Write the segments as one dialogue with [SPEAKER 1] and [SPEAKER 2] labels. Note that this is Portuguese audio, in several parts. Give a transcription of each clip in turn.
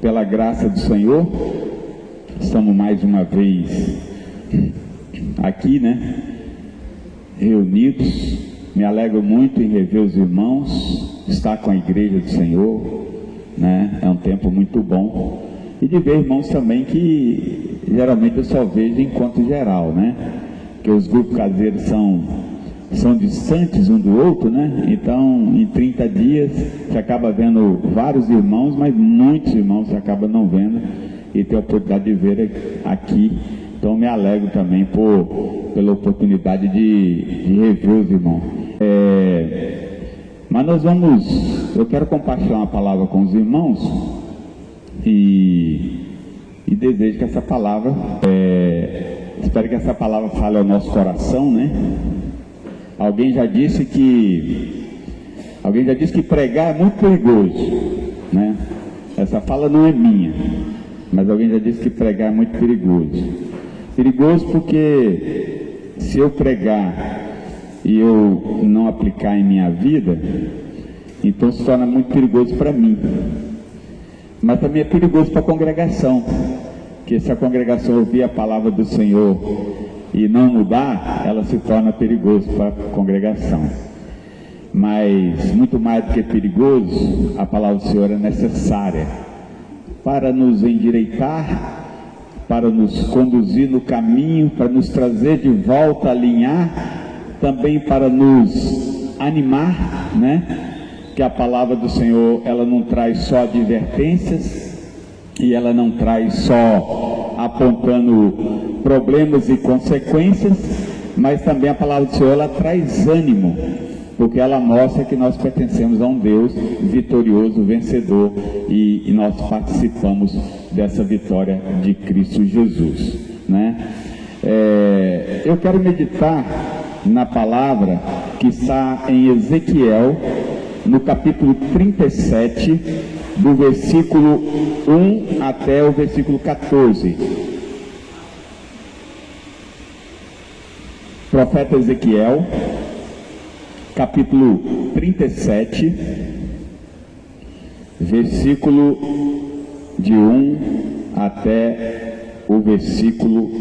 [SPEAKER 1] pela graça do Senhor, estamos mais uma vez aqui, reunidos. Me alegro muito em rever os irmãos, estar com a igreja do Senhor, é um tempo muito bom. E de ver irmãos também que geralmente eu só vejo em encontro geral, porque os grupos caseiros são distantes um do outro, então em 30 dias você acaba vendo vários irmãos, mas muitos irmãos você acaba não vendo e tem a oportunidade de ver aqui. Então me alegro também pela oportunidade de rever os irmãos. Mas eu quero compartilhar uma palavra com os irmãos e desejo que essa palavra, espero que essa palavra fale ao nosso coração, Alguém já disse que pregar é muito perigoso, Essa fala não é minha, mas alguém já disse que pregar é muito perigoso. Perigoso porque se eu pregar e eu não aplicar em minha vida, então se torna muito perigoso para mim. Mas também é perigoso para a congregação, porque se a congregação ouvir a palavra do Senhor e não mudar, ela se torna perigoso para a congregação. Mas muito mais do que perigoso, a palavra do Senhor é necessária para nos endireitar, para nos conduzir no caminho, para nos trazer de volta, alinhar, também para nos animar, que a palavra do Senhor, ela não traz só advertências, e ela não traz só apontando problemas e consequências, mas também a palavra do Senhor, ela traz ânimo, porque ela mostra que nós pertencemos a um Deus vitorioso, vencedor, e nós participamos dessa vitória de Cristo Jesus, eu quero meditar na palavra que está em Ezequiel, no capítulo 37, do versículo 1 até o versículo 14. Profeta Ezequiel, capítulo 37, versículo de 1 até o versículo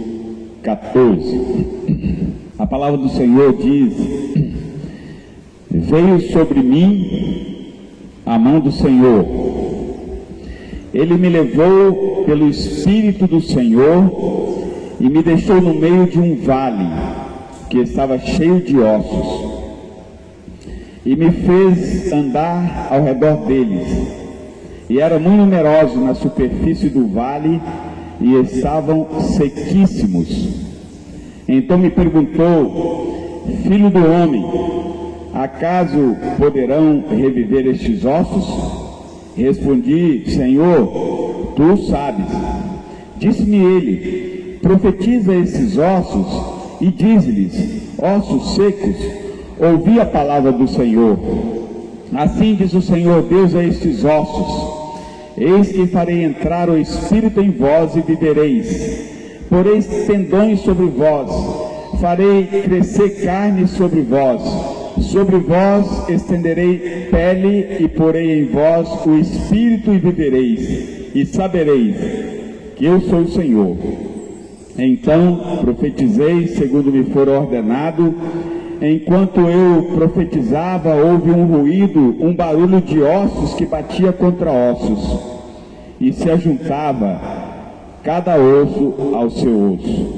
[SPEAKER 1] 14. A palavra do Senhor diz: veio sobre mim a mão do Senhor, Ele me levou pelo Espírito do Senhor e me deixou no meio de um vale que estava cheio de ossos, e me fez andar ao redor deles, e eram muito numerosos na superfície do vale, e estavam sequíssimos. Então me perguntou: filho do homem, acaso poderão reviver estes ossos? Respondi: Senhor, tu sabes. Disse-me ele: profetiza esses ossos e diz-lhes: ossos secos, ouvi a palavra do Senhor. Assim diz o Senhor Deus a estes ossos: eis que farei entrar o Espírito em vós e vivereis. Poreis tendões sobre vós, farei crescer carne sobre vós estenderei pele e porei em vós o Espírito e vivereis, e sabereis que eu sou o Senhor. Então profetizei segundo me for ordenado. Enquanto eu profetizava, houve um ruído, um barulho de ossos que batia contra ossos, e se ajuntava cada osso ao seu osso.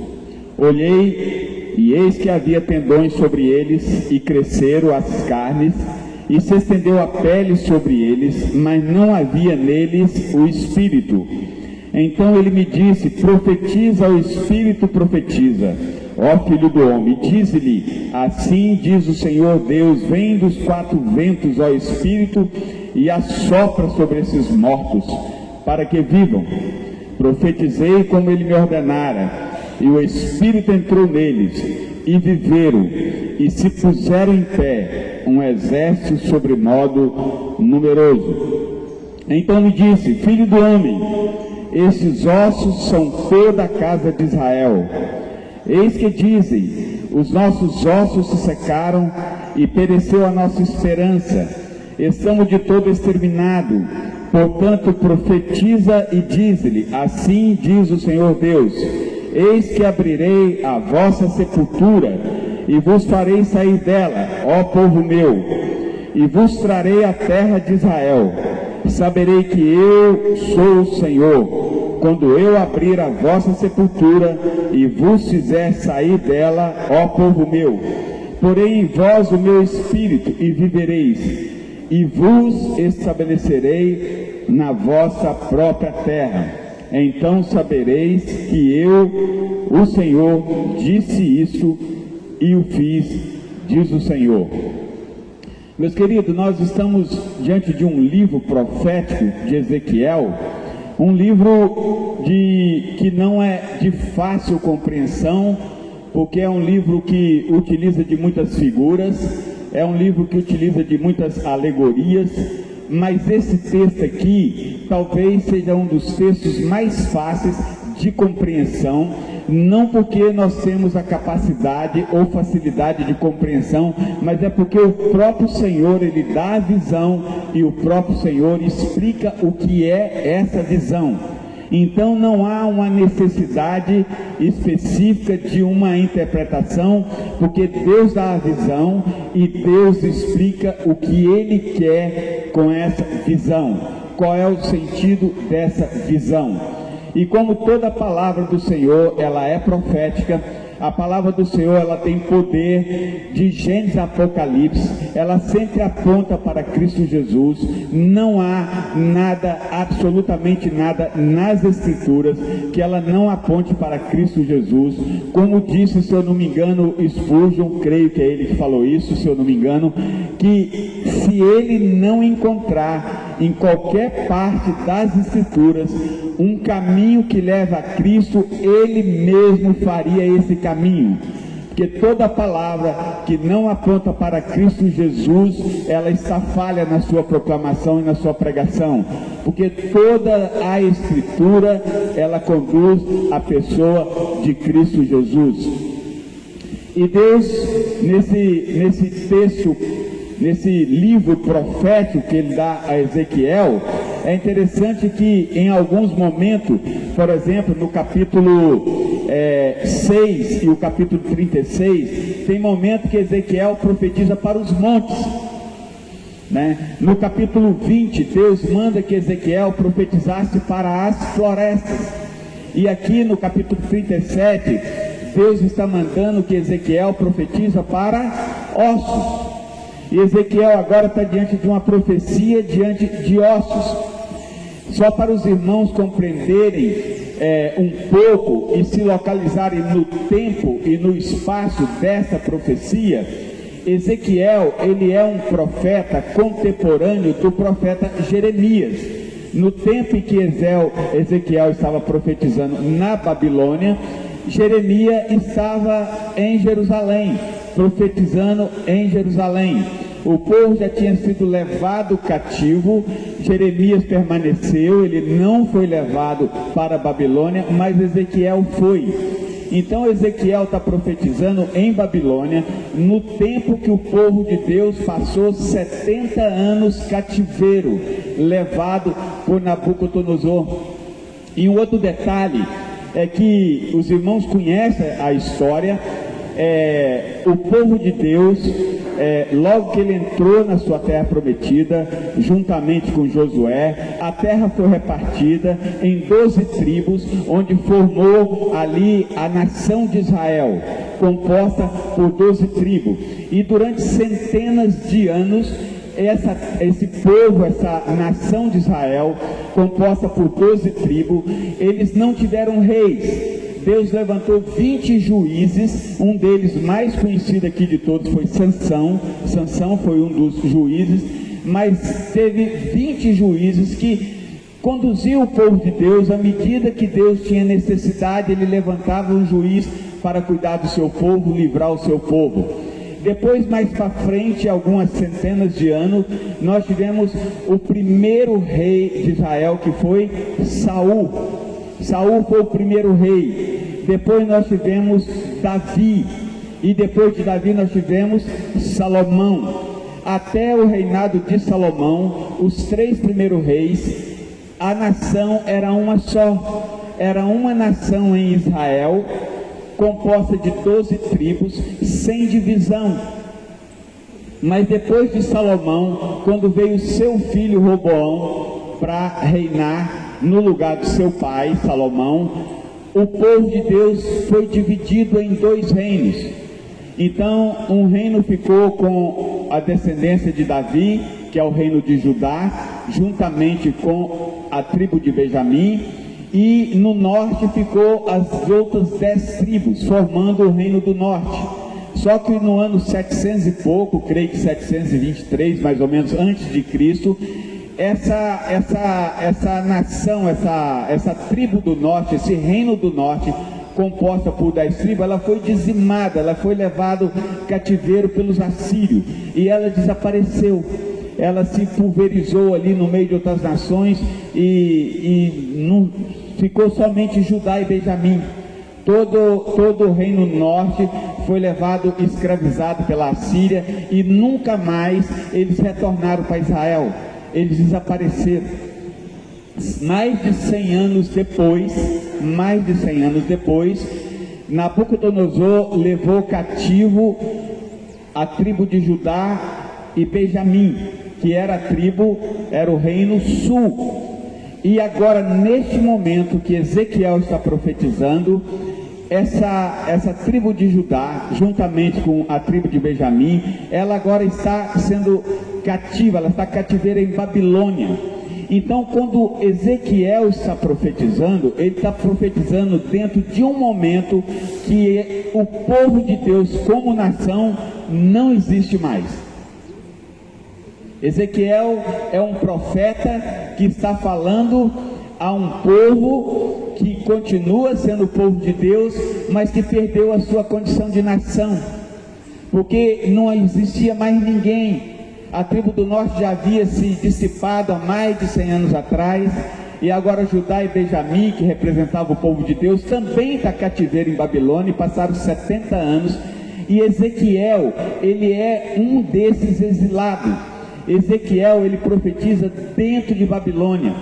[SPEAKER 1] Olhei, e eis que havia tendões sobre eles, e cresceram as carnes, e se estendeu a pele sobre eles, mas não havia neles o Espírito. Então ele me disse: profetiza ao Espírito, profetiza, ó filho do homem, dize-lhe: assim diz o Senhor Deus, vem dos quatro ventos, ó Espírito, e assopra sobre esses mortos, para que vivam. Profetizei como ele me ordenara, e o Espírito entrou neles, e viveram, e se puseram em pé, um exército sobremodo numeroso. Então me disse: filho do homem, esses ossos são toda a casa de Israel. Eis que dizem: os nossos ossos se secaram, e pereceu a nossa esperança, estamos de todo exterminados, Portanto, profetiza e diz-lhe: assim diz o Senhor Deus: eis que abrirei a vossa sepultura, e vos farei sair dela, ó povo meu, e vos trarei a terra de Israel. Saberei que eu sou o Senhor, quando eu abrir a vossa sepultura, e vos fizer sair dela, ó povo meu. Porei em vós o meu espírito, e vivereis, e vos estabelecerei na vossa própria terra. Então sabereis que eu, o Senhor, disse isso e o fiz, diz o Senhor. Meus queridos, nós estamos diante de um livro profético de Ezequiel, um livro que não é de fácil compreensão, porque é um livro que utiliza de muitas figuras, é um livro que utiliza de muitas alegorias, mas esse texto aqui talvez seja um dos textos mais fáceis de compreensão, não porque nós temos a capacidade ou facilidade de compreensão, mas é porque o próprio Senhor, Ele dá a visão e o próprio Senhor explica o que é essa visão. Então não há uma necessidade específica de uma interpretação, porque Deus dá a visão e Deus explica o que Ele quer com essa visão, qual é o sentido dessa visão. E como toda palavra do Senhor, ela é profética, a palavra do Senhor, ela tem poder de Gênesis a Apocalipse, ela sempre aponta para Cristo Jesus. Não há nada, absolutamente nada nas Escrituras que ela não aponte para Cristo Jesus. Como disse, se eu não me engano, Spurgeon, creio que é ele que falou isso, se eu não me engano, que se ele não encontrar em qualquer parte das Escrituras um caminho que leva a Cristo, ele mesmo faria esse caminho. Porque toda palavra que não aponta para Cristo Jesus, ela está falha na sua proclamação e na sua pregação. Porque toda a Escritura, ela conduz a pessoa de Cristo Jesus. E Deus, nesse texto, nesse livro profético que ele dá a Ezequiel, é interessante que em alguns momentos, por exemplo, no capítulo 6 e o capítulo 36, tem momento que Ezequiel profetiza para os montes, né? No capítulo 20, Deus manda que Ezequiel profetizasse para as florestas, e aqui no capítulo 37, Deus está mandando que Ezequiel profetiza para ossos. E Ezequiel agora está diante de uma profecia, diante de ossos. Só para os irmãos compreenderem um pouco e se localizarem no tempo e no espaço dessa profecia, Ezequiel, ele é um profeta contemporâneo do profeta Jeremias. No tempo em que Ezequiel estava profetizando na Babilônia, Jeremias estava em Jerusalém, profetizando em Jerusalém. O povo já tinha sido levado cativo, Jeremias permaneceu, ele não foi levado para a Babilônia, mas Ezequiel foi. Então Ezequiel está profetizando em Babilônia, no tempo que o povo de Deus passou 70 anos cativeiro, levado por Nabucodonosor. E um outro detalhe é que os irmãos conhecem a história. O povo de Deus, logo que ele entrou na sua terra prometida, juntamente com Josué, a terra foi repartida em 12 tribos, onde formou ali a nação de Israel, composta por 12 tribos. E durante centenas de anos, esse povo, essa nação de Israel, composta por 12 tribos, eles não tiveram reis. Deus levantou 20 juízes, um deles mais conhecido aqui de todos foi Sansão. Sansão foi um dos juízes, mas teve 20 juízes que conduziam o povo de Deus. À medida que Deus tinha necessidade, ele levantava um juiz para cuidar do seu povo, livrar o seu povo. Depois, mais para frente, algumas centenas de anos, nós tivemos o primeiro rei de Israel, que foi Saul. Saul foi o primeiro rei. Depois nós tivemos Davi, e depois de Davi nós tivemos Salomão. até o reinado de Salomão, os 3 primeiros reis, a nação era uma só, era uma nação em Israel, composta de 12 tribos, sem divisão. Mas depois de Salomão, quando veio seu filho Roboão para reinar no lugar do seu pai, Salomão, o povo de Deus foi dividido em 2 reinos. Então, um reino ficou com a descendência de Davi, que é o reino de Judá, juntamente com a tribo de Benjamim, e no norte ficou as outras 10 tribos, formando o reino do norte. Só que no ano 700 e pouco, creio que 723, mais ou menos, antes de Cristo, essa nação, essa tribo do norte, esse reino do norte, composta por 10 tribos, ela foi dizimada, ela foi levada cativeiro pelos assírios, e ela desapareceu. Ela se pulverizou ali no meio de outras nações, e não ficou somente Judá e Benjamim. Todo o reino norte foi levado escravizado pela Assíria, e nunca mais eles retornaram para Israel. Eles desapareceram. Mais de 100 anos depois, Nabucodonosor levou cativo a tribo de Judá e Benjamim, que era o reino sul. E agora, neste momento que Ezequiel está profetizando, essa tribo de Judá, juntamente com a tribo de Benjamim, ela agora está sendo cativa, ela está cativeira em Babilônia. Então, quando Ezequiel está profetizando, ele está profetizando dentro de um momento que o povo de Deus como nação não existe mais. Ezequiel é um profeta que está falando a um povo que continua sendo o povo de Deus, mas que perdeu a sua condição de nação, porque não existia mais ninguém. A tribo do norte já havia se dissipado há mais de 100 anos atrás, e agora Judá e Benjamim, que representavam o povo de Deus, também está cativeiro em Babilônia, e passaram 70 anos, e Ezequiel, ele é um desses exilados. Ezequiel, ele profetiza dentro de Babilônia.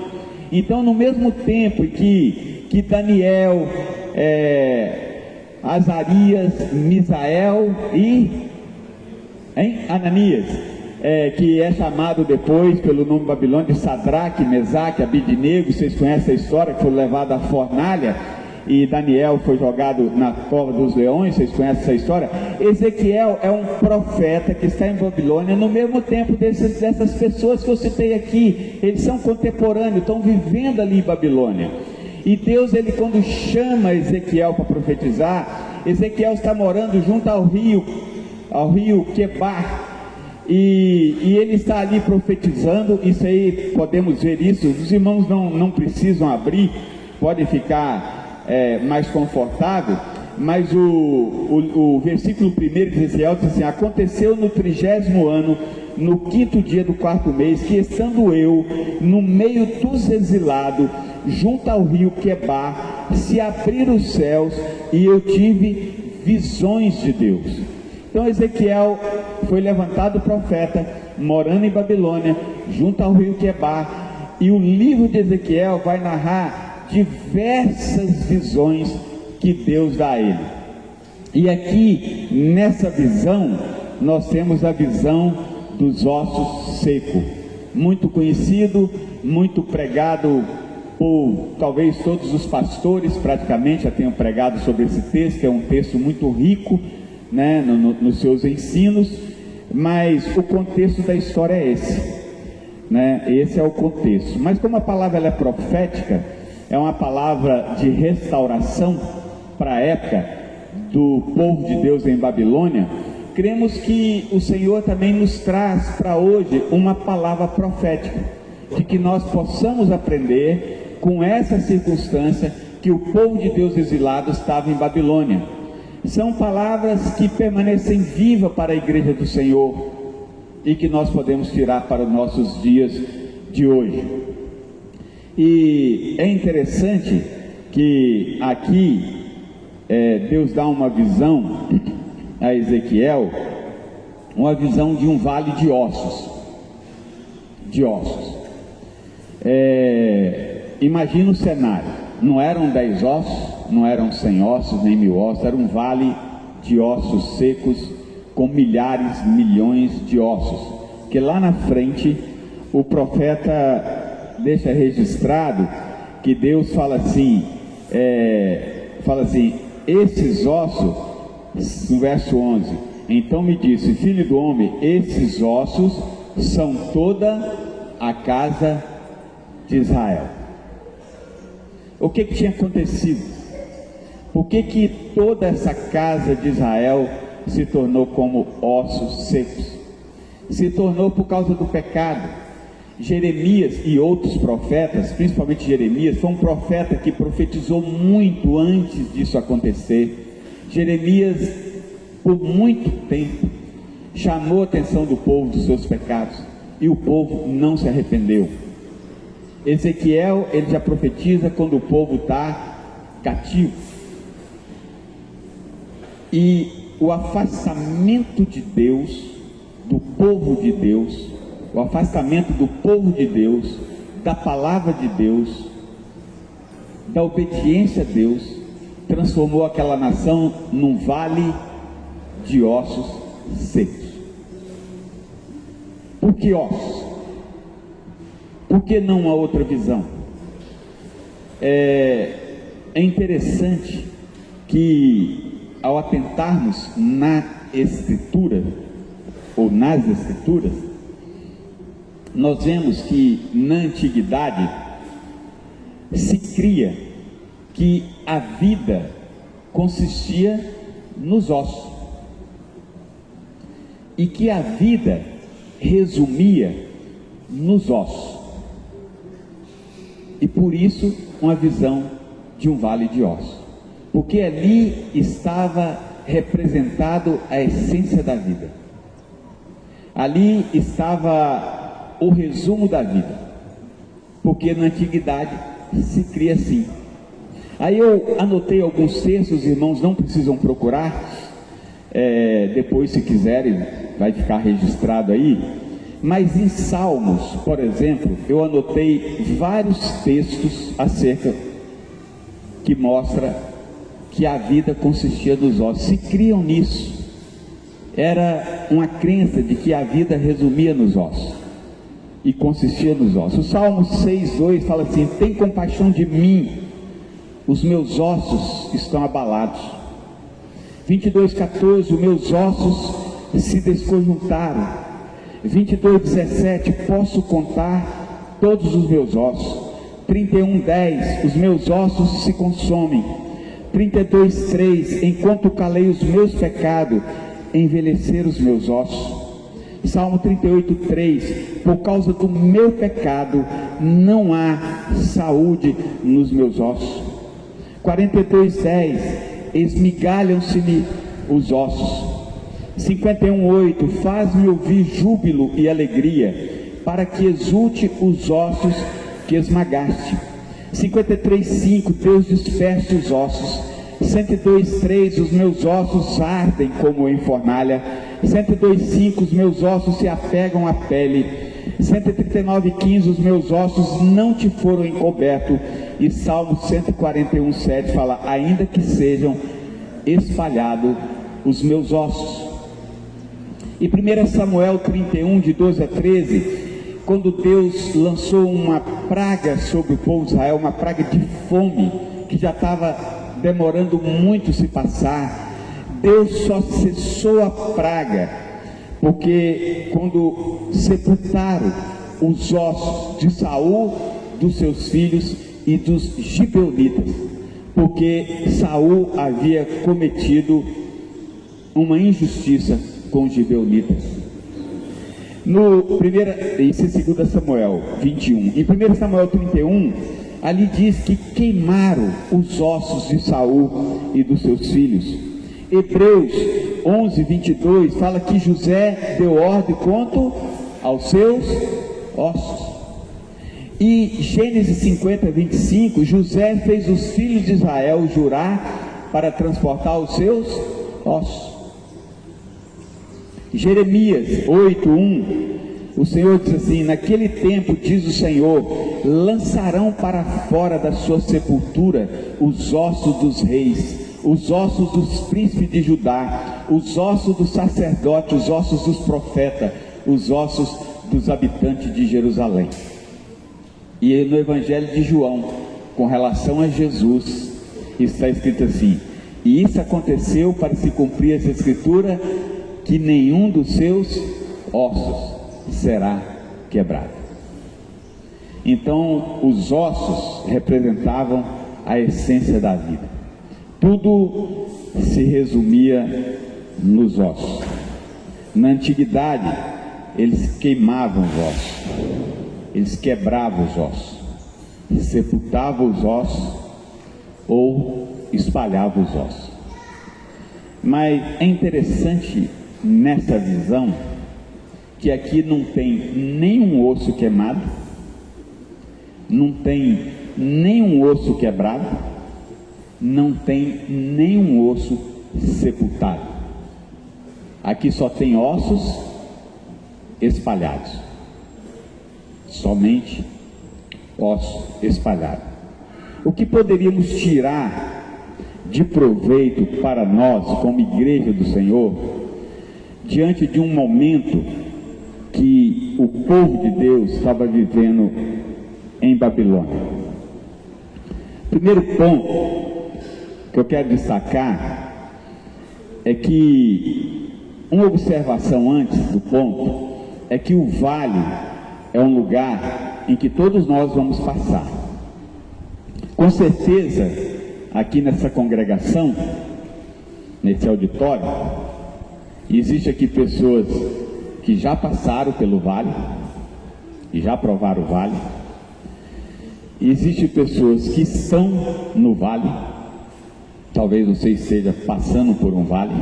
[SPEAKER 1] Então, no mesmo tempo que Daniel, Azarias, Misael e Ananias, que é chamado depois pelo nome babilônico de Sadraque, Mesaque, Abidnego, vocês conhecem a história, que foi levado à fornalha, e Daniel foi jogado na cova dos leões, vocês conhecem essa história. Ezequiel é um profeta que está em Babilônia, no mesmo tempo dessas pessoas que eu citei aqui. Eles são contemporâneos, estão vivendo ali em Babilônia. E Deus, ele quando chama Ezequiel para profetizar, Ezequiel está morando junto ao rio Quebar, e ele está ali profetizando. Isso aí, podemos ver isso, os irmãos não precisam abrir, podem ficar mais confortável, mas o versículo 1 de Ezequiel diz assim: aconteceu no 30º ano, no 5º dia do 4º mês, que estando eu no meio dos exilados, junto ao rio Quebar, se abriram os céus, e eu tive visões de Deus. Então Ezequiel foi levantado profeta, morando em Babilônia, junto ao rio Quebar, e o livro de Ezequiel vai narrar diversas visões que Deus dá a ele. E aqui nessa visão nós temos a visão dos ossos secos, muito conhecido, muito pregado por talvez todos os pastores, praticamente já tenham pregado sobre esse texto, que é um texto muito rico, né, nos seus ensinos, mas o contexto da história é esse, né? Esse é o contexto. Mas como a palavra ela é profética, é uma palavra de restauração para a época do povo de Deus em Babilônia, cremos que o Senhor também nos traz para hoje uma palavra profética, de que nós possamos aprender com essa circunstância que o povo de Deus exilado estava em Babilônia. São palavras que permanecem vivas para a igreja do Senhor e que nós podemos tirar para os nossos dias de hoje. E é interessante que aqui Deus dá uma visão a Ezequiel, uma visão de um vale de ossos. De ossos. Imagina o cenário. Não eram 10 ossos, não eram 100 ossos, nem 1000 ossos. Era um vale de ossos secos, com milhares, milhões de ossos. Que lá na frente, o profeta deixa registrado que Deus fala assim, esses ossos, no verso 11, então me disse, filho do homem, esses ossos são toda a casa de Israel. O que tinha acontecido? Por que toda essa casa de Israel se tornou como ossos secos? Se tornou por causa do pecado. Jeremias e outros profetas, principalmente Jeremias, foi um profeta que profetizou muito antes disso acontecer. Jeremias, por muito tempo, chamou a atenção do povo dos seus pecados, e o povo não se arrependeu. Ezequiel, ele já profetiza quando o povo está cativo. E o afastamento de Deus, do povo de Deus, o afastamento do povo de Deus, da palavra de Deus, da obediência a Deus, transformou aquela nação num vale de ossos secos. Por que ossos? Por que não uma outra visão? É interessante que, ao atentarmos na Escritura, ou nas Escrituras, nós vemos que na antiguidade se cria que a vida consistia nos ossos, e que a vida resumia nos ossos, e por isso uma visão de um vale de ossos, porque ali estava representado a essência da vida, ali estava o resumo da vida, porque na antiguidade se cria assim. Aí eu anotei alguns textos, irmãos não precisam procurar, depois se quiserem vai ficar registrado aí, mas em Salmos, por exemplo, eu anotei vários textos acerca que mostra que a vida consistia nos ossos, se criam nisso. Era uma crença de que a vida resumia nos ossos e consistia nos ossos. O Salmo 6:2 fala assim: tem compaixão de mim, os meus ossos estão abalados. 22:14, os meus ossos se desconjuntaram. 22:17, posso contar todos os meus ossos. 31:10, os meus ossos se consomem. 32:3, enquanto calei os meus pecados, envelheceram os meus ossos. Salmo 38:3, por causa do meu pecado não há saúde nos meus ossos. 42:10, esmigalham-se-me os ossos. 51:8, faz-me ouvir júbilo e alegria, para que exulte os ossos que esmagaste. 53:5, Deus disperse os ossos. 102:3, os meus ossos ardem como em fornalha. 102:5, os meus ossos se apegam à pele. 139:15, os meus ossos não te foram encobertos. E Salmo 141:7 fala: ainda que sejam espalhados os meus ossos. E 1 Samuel 31, de 12 a 13, quando Deus lançou uma praga sobre o povo de Israel, uma praga de fome, que já estava demorando muito se passar, Deus só cessou a praga, porque quando sepultaram os ossos de Saul, dos seus filhos e dos gibeonitas, porque Saul havia cometido uma injustiça com os gibeonitas. Isso é 2 Samuel 21. Em 1 Samuel 31, ali diz que queimaram os ossos de Saul e dos seus filhos. Hebreus 11:22 fala que José deu ordem quanto aos seus ossos. E Gênesis 50:25, José fez os filhos de Israel jurar para transportar os seus ossos. Jeremias 8:1, o Senhor diz assim: naquele tempo, diz o Senhor, lançarão para fora da sua sepultura os ossos dos reis, os ossos dos príncipes de Judá, os ossos dos sacerdotes, os ossos dos profetas, os ossos dos habitantes de Jerusalém. E no Evangelho de João, com relação a Jesus, está escrito assim: e isso aconteceu para se cumprir essa escritura, que nenhum dos seus ossos será quebrado. Então, os ossos representavam a essência da vida. Tudo se resumia nos ossos. Na antiguidade, eles queimavam os ossos, eles quebravam os ossos, sepultavam os ossos ou espalhavam os ossos. Mas é interessante nessa visão que aqui não tem nenhum osso queimado, não tem nenhum osso quebrado, não tem nenhum osso sepultado. Aqui só tem ossos espalhados, somente ossos espalhados. O que poderíamos tirar de proveito para nós, como igreja do Senhor, diante de um momento que o povo de Deus estava vivendo em Babilônia? Primeiro ponto que eu quero destacar é que, uma observação antes do ponto, é que o vale é um lugar em que todos nós vamos passar. Com certeza, aqui nessa congregação, nesse auditório, existe aqui pessoas que já passaram pelo vale e já provaram o vale. Existem pessoas que estão no vale, talvez você esteja passando por um vale,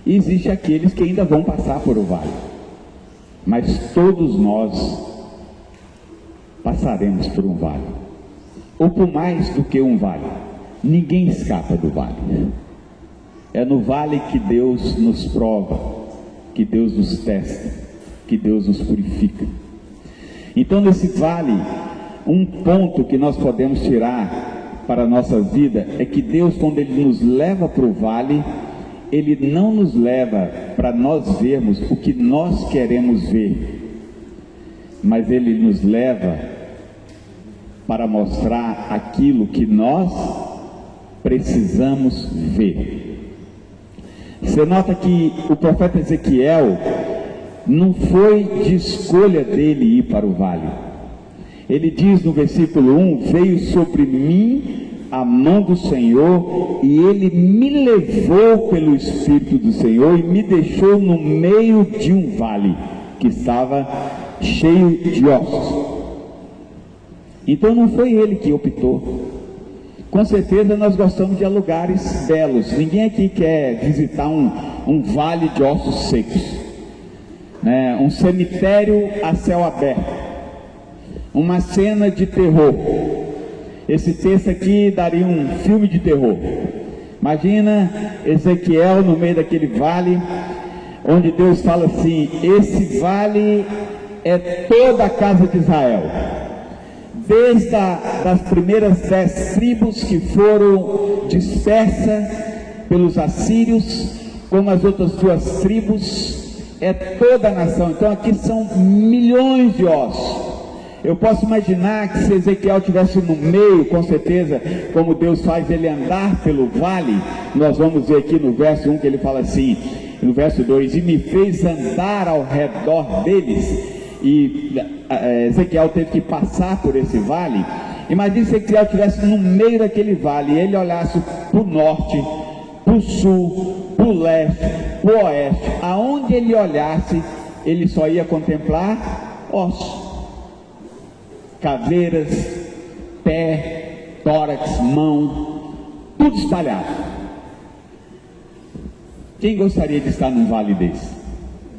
[SPEAKER 1] e existem aqueles que ainda vão passar por o vale, mas todos nós passaremos por um vale, ou por mais do que um vale. Ninguém escapa do vale. É no vale que Deus nos prova, que Deus nos testa, que Deus nos purifica. Então, nesse vale, um ponto que nós podemos tirar para a nossa vida é que Deus, quando Ele nos leva para o vale, Ele não nos leva para nós vermos o que nós queremos ver, mas Ele nos leva para mostrar aquilo que nós precisamos ver. Você nota que o profeta Ezequiel não foi de escolha dele ir para o vale. Ele diz no versículo 1: veio sobre mim a mão do Senhor, e Ele me levou pelo Espírito do Senhor e me deixou no meio de um vale que estava cheio de ossos. Então não foi ele que optou. Com certeza nós gostamos de lugares belos. Ninguém aqui quer visitar um vale de ossos secos, né? Um cemitério a céu aberto, uma cena de terror. Esse texto aqui daria um filme de terror. Imagina Ezequiel no meio daquele vale, onde Deus fala assim: esse vale é toda a casa de Israel, desde das primeiras 10 tribos que foram dispersas pelos assírios, como as outras 2 tribos, é toda a nação. Então aqui são milhões de ossos. Eu posso imaginar que se Ezequiel estivesse no meio, com certeza, como Deus faz ele andar pelo vale, nós vamos ver aqui no verso 1 que ele fala assim, no verso 2: e me fez andar ao redor deles. E Ezequiel teve que passar por esse vale. Imagina se Ezequiel estivesse no meio daquele vale, e ele olhasse para o norte, para o sul, para o leste, para o oeste. Aonde ele olhasse, ele só ia contemplar ossos, caveiras, pé, tórax, mão, tudo espalhado. Quem gostaria de estar num vale desse?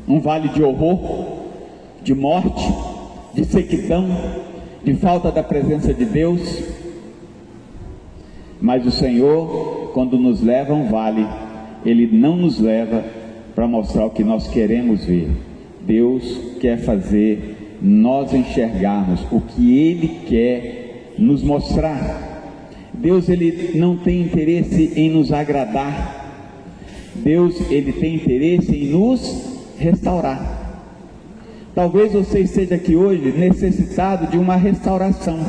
[SPEAKER 1] Um vale de horror, de morte, de sequidão, de falta da presença de Deus? Mas o Senhor, quando nos leva a um vale, Ele não nos leva para mostrar o que nós queremos ver. Deus quer fazer nós enxergarmos o que Ele quer nos mostrar. Deus, Ele não tem interesse em nos agradar. Deus, Ele tem interesse em nos restaurar. Talvez você esteja aqui hoje necessitado de uma restauração.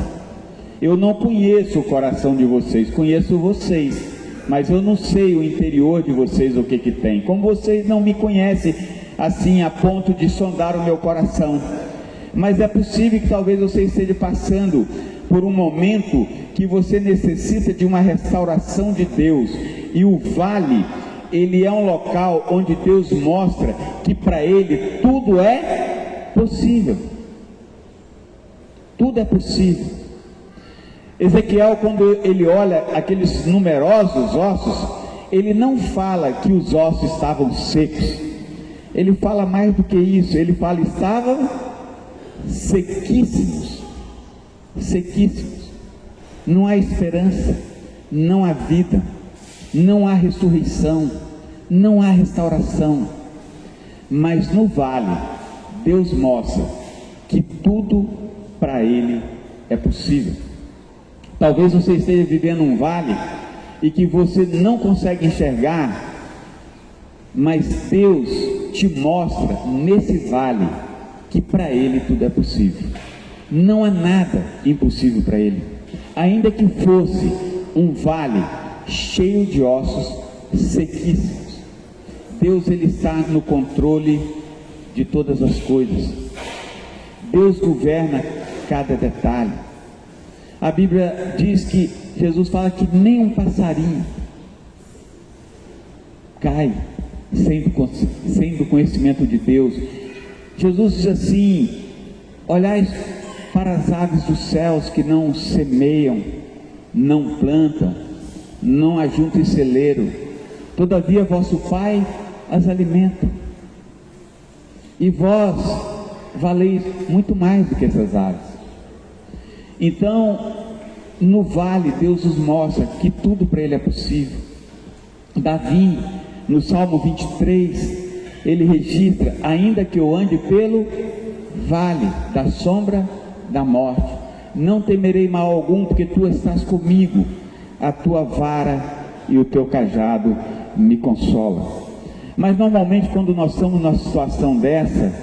[SPEAKER 1] Eu não conheço o coração de vocês, conheço vocês, mas eu não sei o interior de vocês, o que tem. Como vocês não me conhecem assim a ponto de sondar o meu coração, mas é possível que talvez você esteja passando por um momento que você necessita de uma restauração de Deus, e o vale, ele é um local onde Deus mostra que para Ele tudo é possível. Tudo é possível. Ezequiel, quando ele olha aqueles numerosos ossos, ele não fala que os ossos estavam secos. Ele fala mais do que isso. Ele fala, estavam sequíssimos. Sequíssimos. Não há esperança, não há vida, não há ressurreição, não há restauração. Mas no vale, Deus mostra que tudo para Ele é possível. Talvez você esteja vivendo um vale e que você não consegue enxergar, mas Deus te mostra nesse vale que para Ele tudo é possível. Não há nada impossível para Ele. Ainda que fosse um vale cheio de ossos sequíssimos, Deus, Ele está no controle de todas as coisas. Deus governa cada detalhe. A Bíblia diz que Jesus fala que nem um passarinho cai sem do conhecimento de Deus. Jesus diz assim: olhai para as aves dos céus, que não semeiam, não plantam, não ajuntam em celeiro, todavia vosso Pai as alimenta, e vós valeis muito mais do que essas aves. Então, no vale, Deus nos mostra que tudo para Ele é possível. Davi, no Salmo 23, ele registra: ainda que eu ande pelo vale da sombra da morte, não temerei mal algum, porque tu estás comigo, a tua vara e o teu cajado me consolam. Mas normalmente, quando nós estamos numa situação dessa,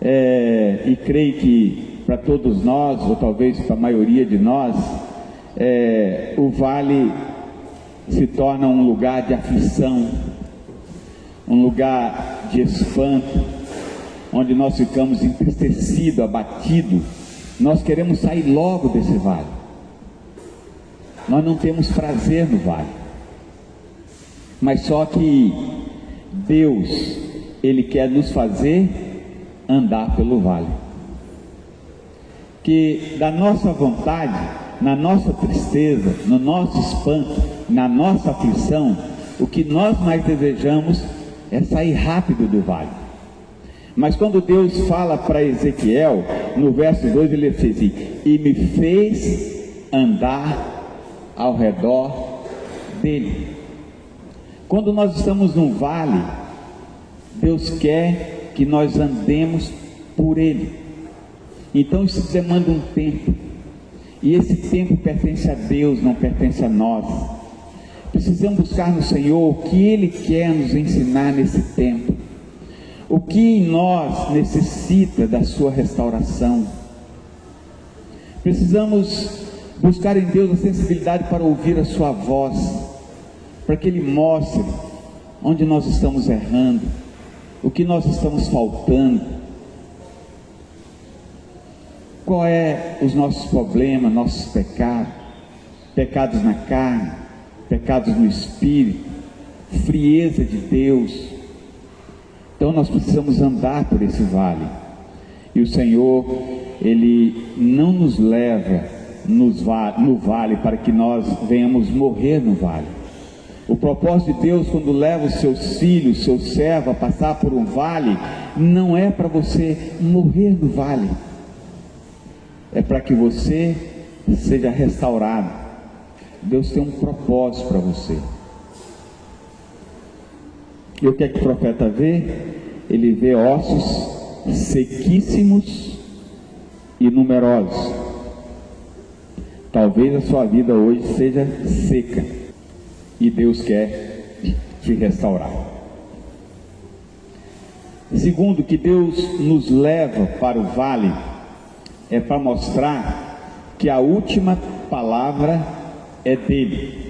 [SPEAKER 1] e creio que para todos nós, ou talvez para a maioria de nós, o vale se torna um lugar de aflição, um lugar de espanto, onde nós ficamos entristecidos, abatidos. Nós queremos sair logo desse vale. Nós não temos prazer no vale. Mas só que Deus, Ele quer nos fazer andar pelo vale. Que da nossa vontade, na nossa tristeza, no nosso espanto, na nossa aflição, o que nós mais desejamos é sair rápido do vale. Mas quando Deus fala para Ezequiel, no verso 2, ele diz assim: e me fez andar ao redor dele. Quando nós estamos num vale, Deus quer que nós andemos por ele. Então isso demanda um tempo, e esse tempo pertence a Deus, não pertence a nós. Precisamos buscar no Senhor o que Ele quer nos ensinar nesse tempo, o que em nós necessita da sua restauração. Precisamos buscar em Deus a sensibilidade para ouvir a sua voz, para que Ele mostre onde nós estamos errando, o que nós estamos faltando, qual é os nossos problemas, nossos pecados, pecados na carne, pecados no espírito, frieza de Deus. Então nós precisamos andar por esse vale, e o Senhor, Ele não nos leva no vale para que nós venhamos morrer no vale. O propósito de Deus, quando leva os seus filhos, seu servo a passar por um vale, não é para você morrer no vale, é para que você seja restaurado. Deus tem um propósito para você. E o que é que o profeta vê? Ele vê ossos sequíssimos e numerosos. Talvez a sua vida hoje seja seca e Deus quer te restaurar. Segundo, que Deus nos leva para o vale é para mostrar que a última palavra é dele.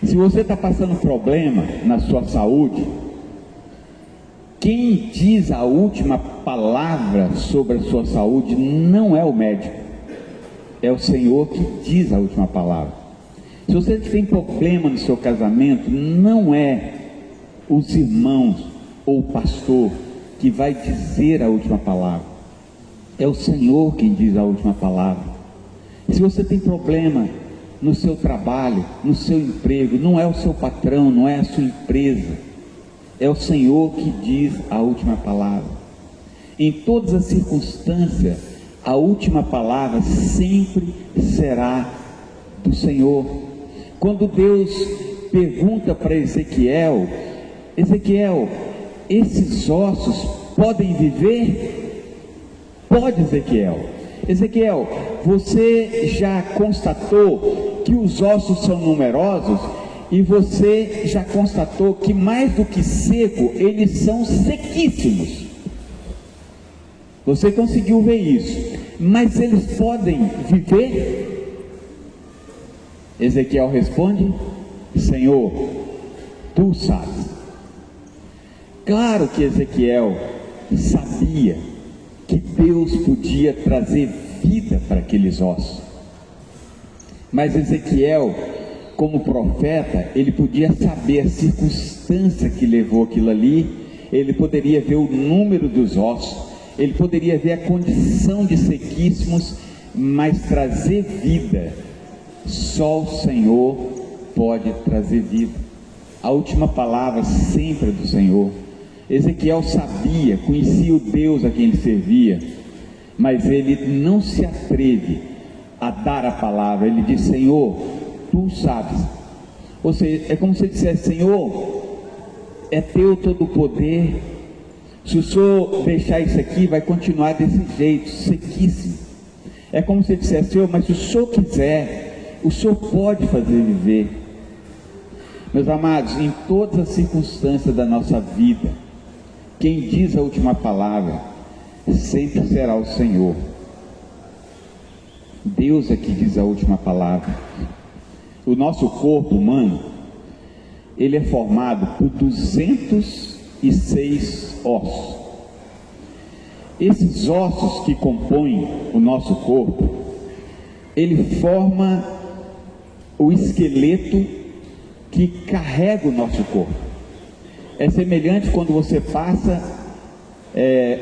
[SPEAKER 1] Se você está passando problema na sua saúde, quem diz a última palavra sobre a sua saúde não é o médico, é o Senhor que diz a última palavra. Se você tem problema no seu casamento, não é os irmãos ou o pastor que vai dizer a última palavra, é o Senhor quem diz a última palavra. Se você tem problema no seu trabalho, no seu emprego, não é o seu patrão, não é a sua empresa, é o Senhor que diz a última palavra. Em todas as circunstâncias, a última palavra sempre será do Senhor. Quando Deus pergunta para Ezequiel: Ezequiel, esses ossos podem viver? Pode, Ezequiel. Ezequiel, você já constatou que os ossos são numerosos? E você já constatou que mais do que seco, eles são sequíssimos. Você conseguiu ver isso, mas eles podem viver? Ezequiel responde: Senhor, tu sabes. Claro que Ezequiel sabia que Deus podia trazer vida para aqueles ossos, mas Ezequiel, como profeta, ele podia saber a circunstância que levou aquilo ali, ele poderia ver o número dos ossos, ele poderia ver a condição de sequíssimos, mas trazer vida, só o Senhor pode trazer vida. A última palavra sempre é do Senhor. Ezequiel sabia, conhecia o Deus a quem ele servia, mas ele não se atreve a dar a palavra. Ele diz: Senhor, tu sabes. Ou seja, é como se ele dissesse: Senhor, é teu todo o poder. Se o Senhor deixar isso aqui, vai continuar desse jeito, sequíssimo. É como se ele dissesse: Senhor, mas se o Senhor quiser, o Senhor pode fazer viver. Meus amados, em todas as circunstâncias da nossa vida, quem diz a última palavra sempre será o Senhor. Deus é que diz a última palavra. O nosso corpo humano, ele é formado por 206 ossos. Esses ossos que compõem o nosso corpo, ele forma o esqueleto que carrega o nosso corpo. É semelhante quando você passa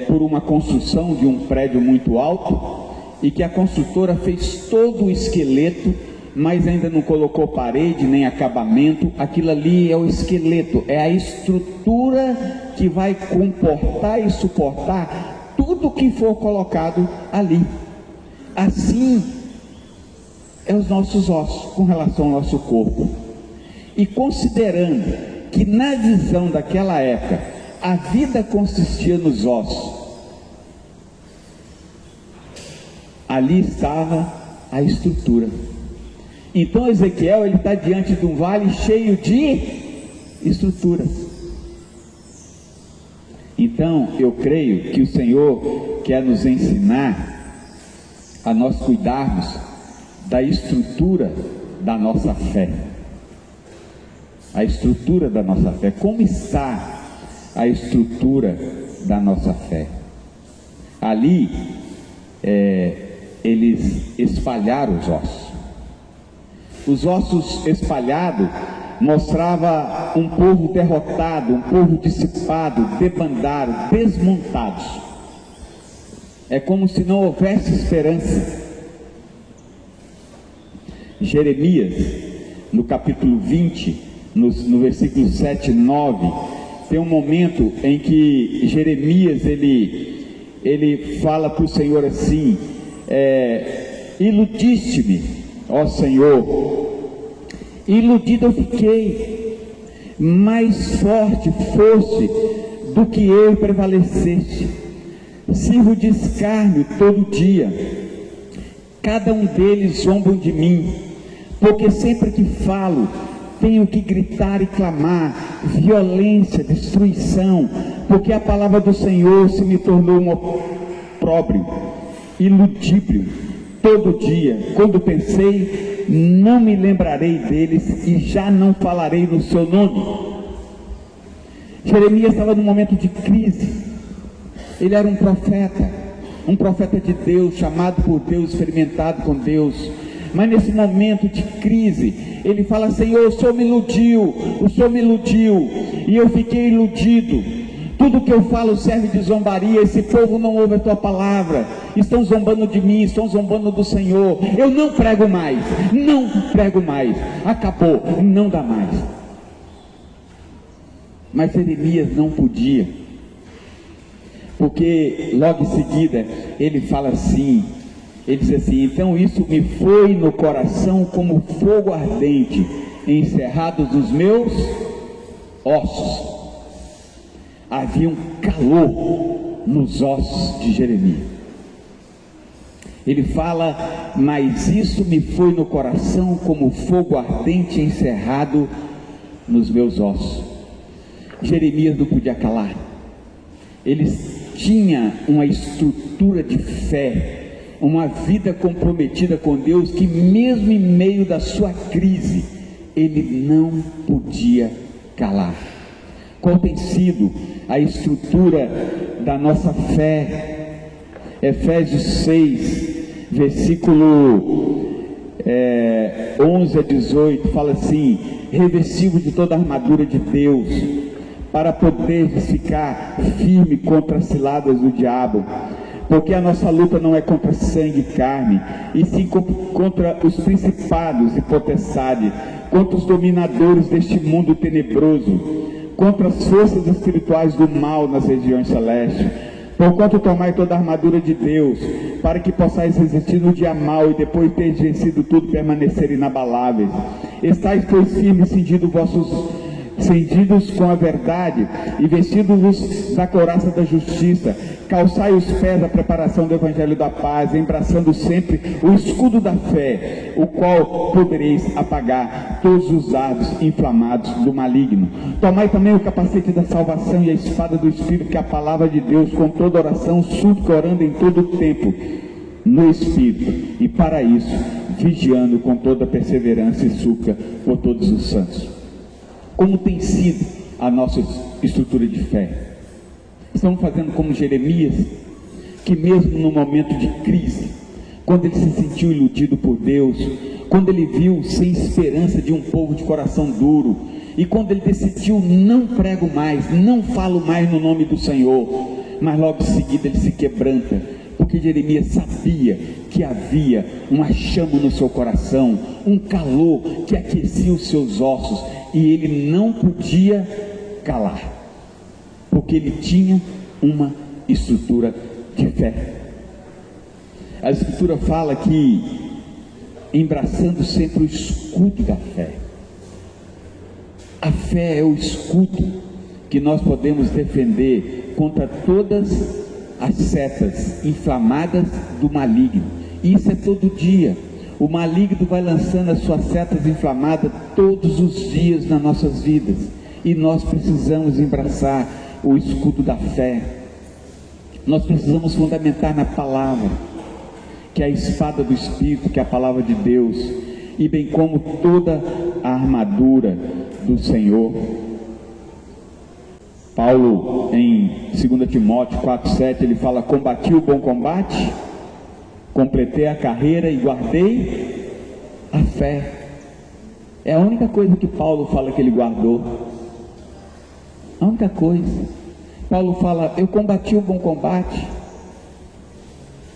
[SPEAKER 1] por uma construção de um prédio muito alto e que a construtora fez todo o esqueleto, mas ainda não colocou parede nem acabamento. Aquilo ali é o esqueleto, é a estrutura que vai comportar e suportar tudo que for colocado ali. Assim é os nossos ossos com relação ao nosso corpo. E considerando que na visão daquela época a vida consistia nos ossos, ali estava a estrutura. Então Ezequiel, ele está diante de um vale cheio de estruturas. Então eu creio que o Senhor quer nos ensinar a nós cuidarmos da estrutura da nossa fé. A estrutura da nossa fé. Como está a estrutura da nossa fé? Ali eles espalharam os ossos. Os ossos espalhados mostrava um povo derrotado, um povo dissipado, debandado, desmontados. É como se não houvesse esperança. Jeremias, no capítulo 20, no versículo 7 e 9, tem um momento em que Jeremias, ele fala para o Senhor assim: iludiste-me, ó Senhor, iludido eu fiquei, mais forte fosse do que eu e prevaleceste. Sirvo de escárnio todo dia, cada um deles zombam de mim, porque sempre que falo, tenho que gritar e clamar, violência, destruição, porque a palavra do Senhor se me tornou um opróbrio e ludíbrio. Todo dia, quando pensei, não me lembrarei deles e já não falarei no seu nome. Jeremias estava num momento de crise. Ele era um profeta de Deus, chamado por Deus, experimentado com Deus. Mas nesse momento de crise, ele fala: Senhor, o Senhor me iludiu, e eu fiquei iludido. Tudo que eu falo serve de zombaria. Esse povo não ouve a tua palavra, estão zombando de mim, estão zombando do Senhor. Eu não prego mais, acabou, não dá mais. Mas Jeremias não podia, porque logo em seguida ele fala assim, ele diz assim: então isso me foi no coração como fogo ardente, encerrados os meus ossos. Havia um calor nos ossos de Jeremias. Ele fala: mas isso me foi no coração como fogo ardente encerrado nos meus ossos. Jeremias não podia calar. Ele tinha uma estrutura de fé, uma vida comprometida com Deus, que mesmo em meio da sua crise, ele não podia calar. Qual tem sido a estrutura da nossa fé? Efésios 6, versículo 11 a 18, fala assim: revestido de toda a armadura de Deus, para poder ficar firme contra as ciladas do diabo, porque a nossa luta não é contra sangue e carne, e sim contra os principados e potestades, contra os dominadores deste mundo tenebroso, contra as forças espirituais do mal nas regiões celestes. Porquanto tomai toda a armadura de Deus, para que possais resistir no dia mau, e depois de ter vencido tudo, permanecer inabaláveis. Estais, pois, firmes, cingidos com a verdade, e vestidos-vos da couraça da justiça. Calçai os pés da preparação do evangelho da paz, embraçando sempre o escudo da fé, o qual podereis apagar todos os dardos inflamados do maligno. Tomai também o capacete da salvação e a espada do Espírito, que é a palavra de Deus, com toda oração, súplica, orando em todo o tempo no Espírito, e para isso vigiando com toda perseverança e súplica por todos os santos. Como tem sido a nossa estrutura de fé? Estamos fazendo como Jeremias, que mesmo no momento de crise, quando ele se sentiu iludido por Deus, quando ele viu sem esperança de um povo de coração duro, e quando ele decidiu: não prego mais, não falo mais no nome do Senhor, mas logo em seguida ele se quebranta, porque Jeremias sabia que havia uma chama no seu coração, um calor que aquecia os seus ossos, e ele não podia calar, porque ele tinha uma estrutura de fé. A escritura fala que, embraçando sempre o escudo da fé. A fé é o escudo que nós podemos defender contra todas as setas inflamadas do maligno. E isso é todo dia. O maligno vai lançando as suas setas inflamadas todos os dias nas nossas vidas, e nós precisamos embraçar o escudo da fé. Nós precisamos fundamentar na palavra, que é a espada do Espírito, que é a palavra de Deus, e bem como toda a armadura do Senhor. Paulo, em 2 Timóteo 4,7, ele fala: combati o bom combate, completei a carreira e guardei a fé. É a única coisa que Paulo fala que ele guardou. A única coisa. Paulo fala: eu combati o bom combate.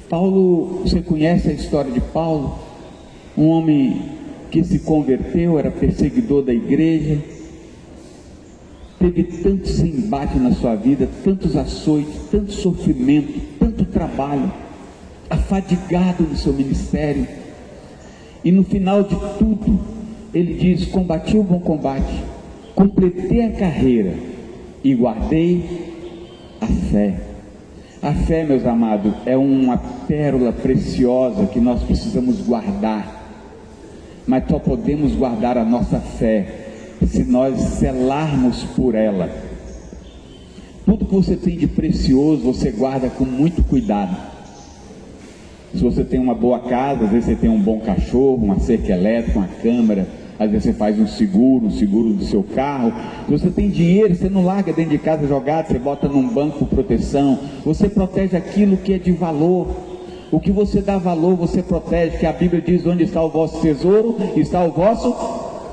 [SPEAKER 1] Paulo, você conhece a história de Paulo? Um homem que se converteu, era perseguidor da igreja, teve tantos embates na sua vida, tantos açoites, tanto sofrimento, tanto trabalho, afadigado no seu ministério, e no final de tudo ele diz: combati o bom combate, completei a carreira e guardei a fé. A fé, meus amados, é uma pérola preciosa que nós precisamos guardar, mas só podemos guardar a nossa fé se nós zelarmos por ela. Tudo que você tem de precioso, você guarda com muito cuidado. Se você tem uma boa casa, às vezes você tem um bom cachorro, uma cerca elétrica, uma câmera, às vezes você faz um seguro do seu carro. Se você tem dinheiro, você não larga dentro de casa jogado, você bota num banco por proteção. Você protege aquilo que é de valor. O que você dá valor, você protege, que a Bíblia diz: onde está o vosso tesouro, está o vosso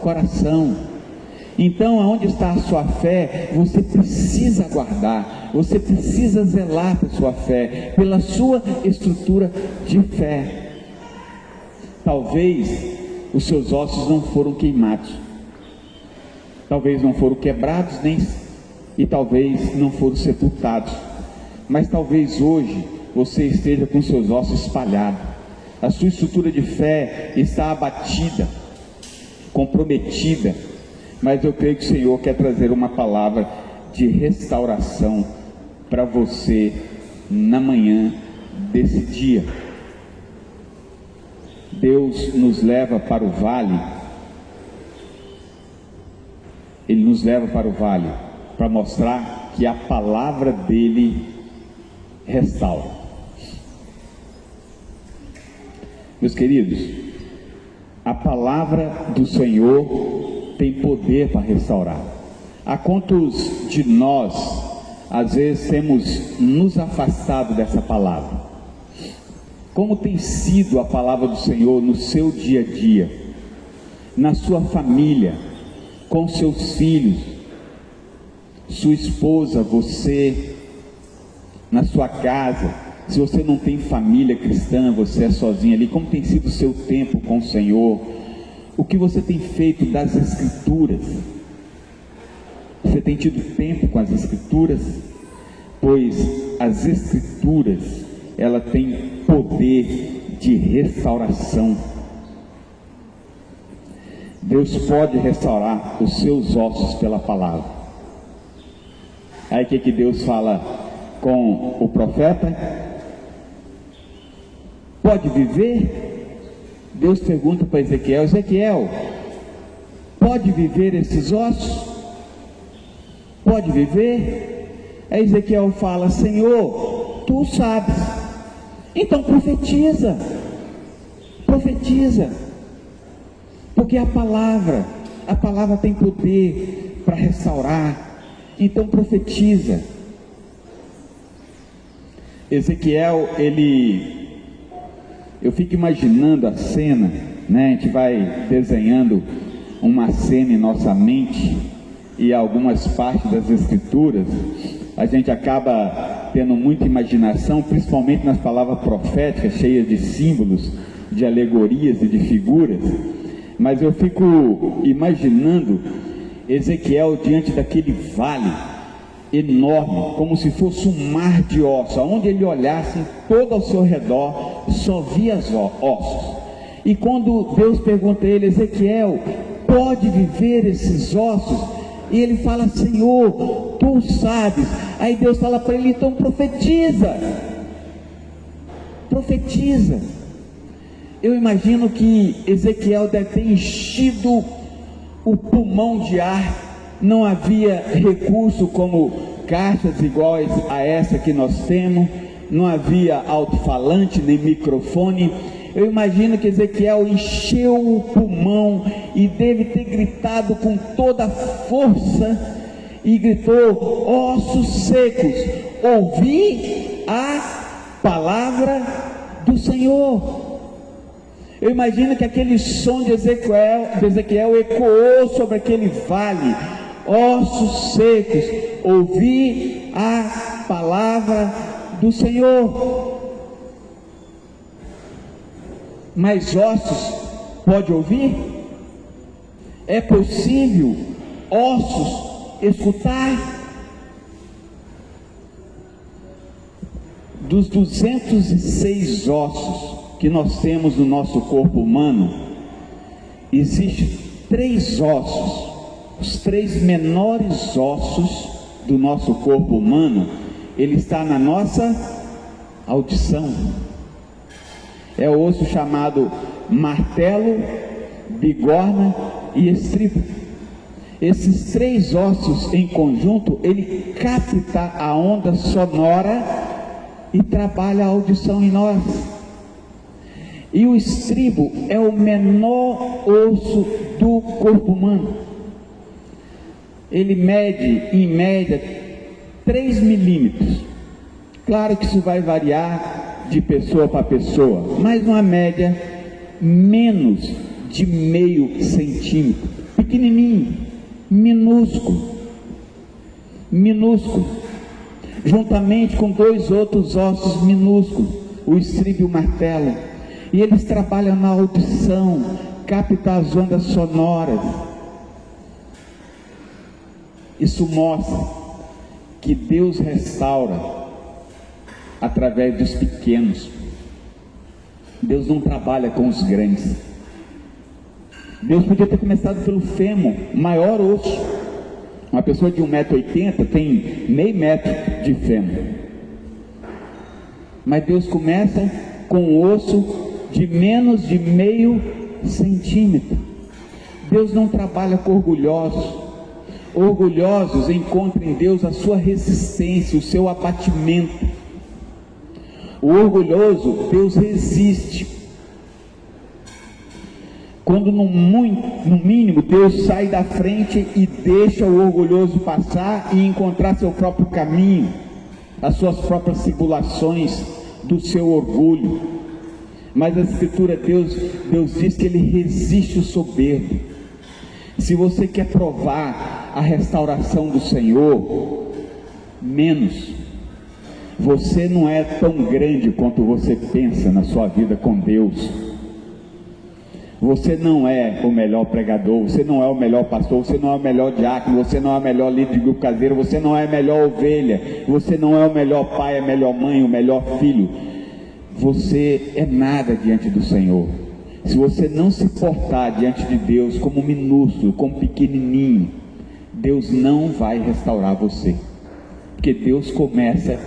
[SPEAKER 1] coração. Então, aonde está a sua fé, você precisa guardar, você precisa zelar por sua fé, pela sua estrutura de fé. Talvez os seus ossos não foram queimados, talvez não foram quebrados, e talvez não foram sepultados, mas talvez hoje você esteja com seus ossos espalhados, a sua estrutura de fé está abatida, comprometida, mas eu creio que o Senhor quer trazer uma palavra de restauração para você na manhã desse dia. Deus nos leva para o vale, Ele nos leva para o vale para mostrar que a palavra dele restaura. Meus queridos, a palavra do Senhor tem poder para restaurar. Há quantos de nós, às vezes, temos nos afastado dessa palavra? Como tem sido a palavra do Senhor no seu dia a dia, na sua família, com seus filhos, sua esposa, você, na sua casa? Se você não tem família cristã, você é sozinho ali, como tem sido o seu tempo com o Senhor? O que você tem feito das Escrituras? Você tem tido tempo com as Escrituras? Pois as Escrituras, ela tem poder de restauração. Deus pode restaurar os seus ossos pela palavra. Aí o que Deus fala com o profeta? Pode viver? Deus pergunta para Ezequiel: Ezequiel, pode viver esses ossos? Pode viver? Aí Ezequiel fala: Senhor, tu sabes. Então profetiza, porque a palavra tem poder para restaurar. Então profetiza. Ezequiel, eu fico imaginando a cena, né? A gente vai desenhando uma cena em nossa mente, e algumas partes das Escrituras a gente acaba tendo muita imaginação, principalmente nas palavras proféticas, cheias de símbolos, de alegorias e de figuras. Mas eu fico imaginando Ezequiel diante daquele vale enorme, como se fosse um mar de ossos, aonde ele olhasse todo ao seu redor, só via ossos. E quando Deus pergunta a ele: Ezequiel, pode viver esses ossos? E ele fala: Senhor, tu sabes. Aí Deus fala para ele: então profetiza. Eu imagino que Ezequiel deve ter enchido o pulmão de ar. Não havia recurso como caixas iguais a essa que nós temos, não havia alto-falante nem microfone. Eu imagino que Ezequiel encheu o pulmão e deve ter gritado com toda a força, e gritou: ossos secos, ouvi a palavra do Senhor. Eu imagino que aquele som de Ezequiel ecoou sobre aquele vale: ossos secos, ouvi a palavra do Senhor. Mas ossos pode ouvir? É possível ossos escutar? Dos 206 ossos que nós temos no nosso corpo humano, existem 3 ossos os 3 menores ossos do nosso corpo humano, ele está na nossa audição. É o osso chamado martelo, bigorna e estribo. Esses 3 ossos em conjunto, ele capta a onda sonora e trabalha a audição em nós. E o estribo é o menor osso do corpo humano. Ele mede, em média, 3 milímetros. Claro que isso vai variar de pessoa para pessoa, mas uma média menos de meio centímetro. Pequenininho, minúsculo, juntamente com 2 outros ossos minúsculos, o estribo e o martelo. E eles trabalham na audição, captam as ondas sonoras. Isso mostra que Deus restaura através dos pequenos. Deus não trabalha com os grandes. Deus podia ter começado pelo fêmur, maior osso. Uma pessoa de 1,80 m tem meio metro de fêmur. Mas Deus começa com um osso de menos de meio centímetro. Deus não trabalha com orgulhosos. Orgulhosos encontram em Deus a sua resistência, o seu abatimento. O orgulhoso, Deus resiste. Quando no mínimo Deus sai da frente e deixa o orgulhoso passar e encontrar seu próprio caminho, as suas próprias tribulações do seu orgulho. Mas a Escritura, Deus diz que Ele resiste o soberbo. Se você quer provar a restauração do Senhor, menos. Você não é tão grande quanto você pensa na sua vida com Deus. Você não é o melhor pregador, você não é o melhor pastor, você não é o melhor diácono, você não é o melhor líder de grupo caseiro, você não é a melhor ovelha, você não é o melhor pai, a melhor mãe, o melhor filho. Você é nada diante do Senhor. Se você não se portar diante de Deus como minúsculo, como pequenininho, Deus não vai restaurar você, porque Deus começa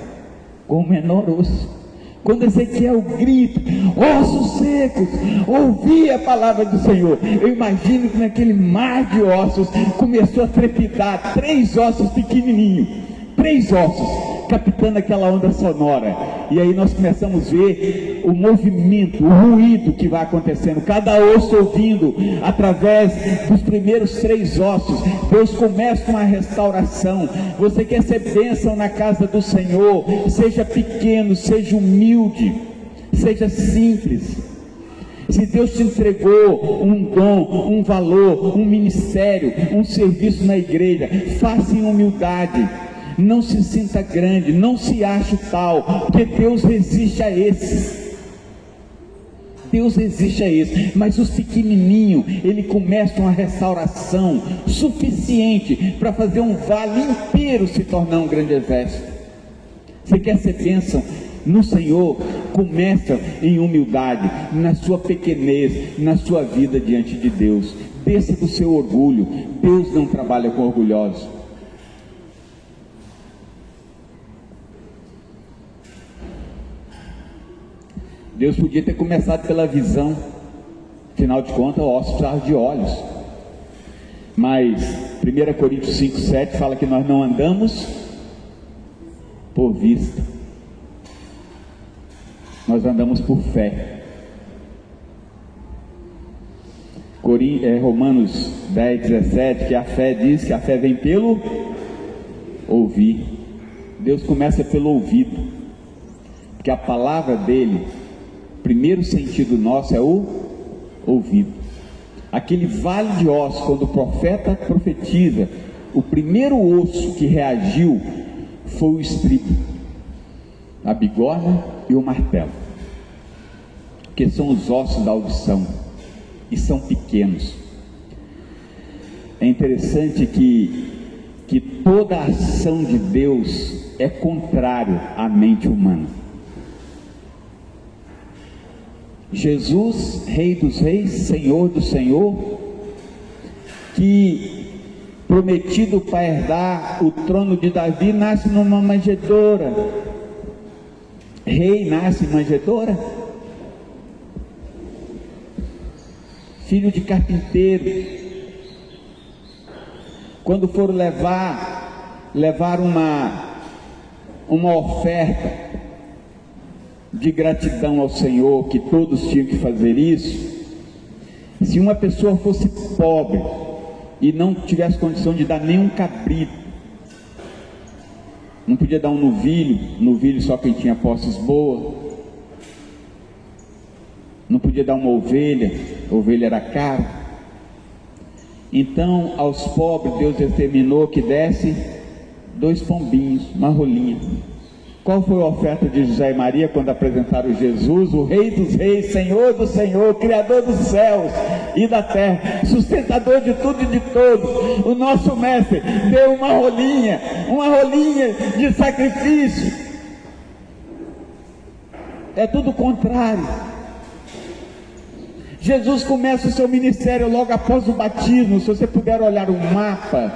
[SPEAKER 1] com o menor osso. Quando Ezequiel grita, ossos secos, ouvi a palavra do Senhor, eu imagino que naquele mar de ossos começou a trepidar 3 ossos pequenininhos, 3 ossos captando aquela onda sonora. E aí nós começamos a ver o movimento, o ruído que vai acontecendo, cada osso ouvindo através dos primeiros 3 ossos. Deus começa uma restauração. Você quer ser bênção na casa do Senhor, seja pequeno, seja humilde, seja simples. Se Deus te entregou um dom, um valor, um ministério, um serviço na igreja, faça em humildade. Não se sinta grande, não se ache tal, porque Deus resiste a esses. Deus resiste a esses, mas os pequenininhos, ele começa uma restauração suficiente para fazer um vale inteiro se tornar um grande exército. Você quer ser bênção no Senhor? Começa em humildade, na sua pequenez, na sua vida diante de Deus. Desça do seu orgulho. Deus não trabalha com orgulhosos. Deus podia ter começado pela visão, afinal de contas, o osso precisava de olhos. Mas 1 Coríntios 5,7 fala que nós não andamos por vista, nós andamos por fé. Romanos 10,17, que a fé diz que a fé vem pelo ouvir. Deus começa pelo ouvido, porque a palavra dele, primeiro sentido nosso é o ouvido. Aquele vale de ossos, quando o profeta profetiza, o primeiro osso que reagiu foi o estribo, a bigorna e o martelo, que são os ossos da audição e são pequenos. É interessante que toda a ação de Deus é contrário à mente humana. Jesus, Rei dos Reis, Senhor do Senhor, que prometido para herdar o trono de Davi, nasce numa manjedoura. Rei nasce em manjedoura? Filho de carpinteiro. Quando foram levar uma oferta de gratidão ao Senhor, que todos tinham que fazer isso. Se uma pessoa fosse pobre e não tivesse condição de dar nenhum cabrito, não podia dar um novilho só quem tinha posses boas, não podia dar uma ovelha era caro. Então aos pobres Deus determinou que desse 2 pombinhos, uma rolinha. Qual foi a oferta de José e Maria quando apresentaram Jesus, o Rei dos Reis, Senhor do Senhor, Criador dos céus e da terra, sustentador de tudo e de todos? O nosso mestre deu uma rolinha de sacrifício. É tudo o contrário. Jesus começa o seu ministério logo após o batismo. Se você puder olhar um mapa,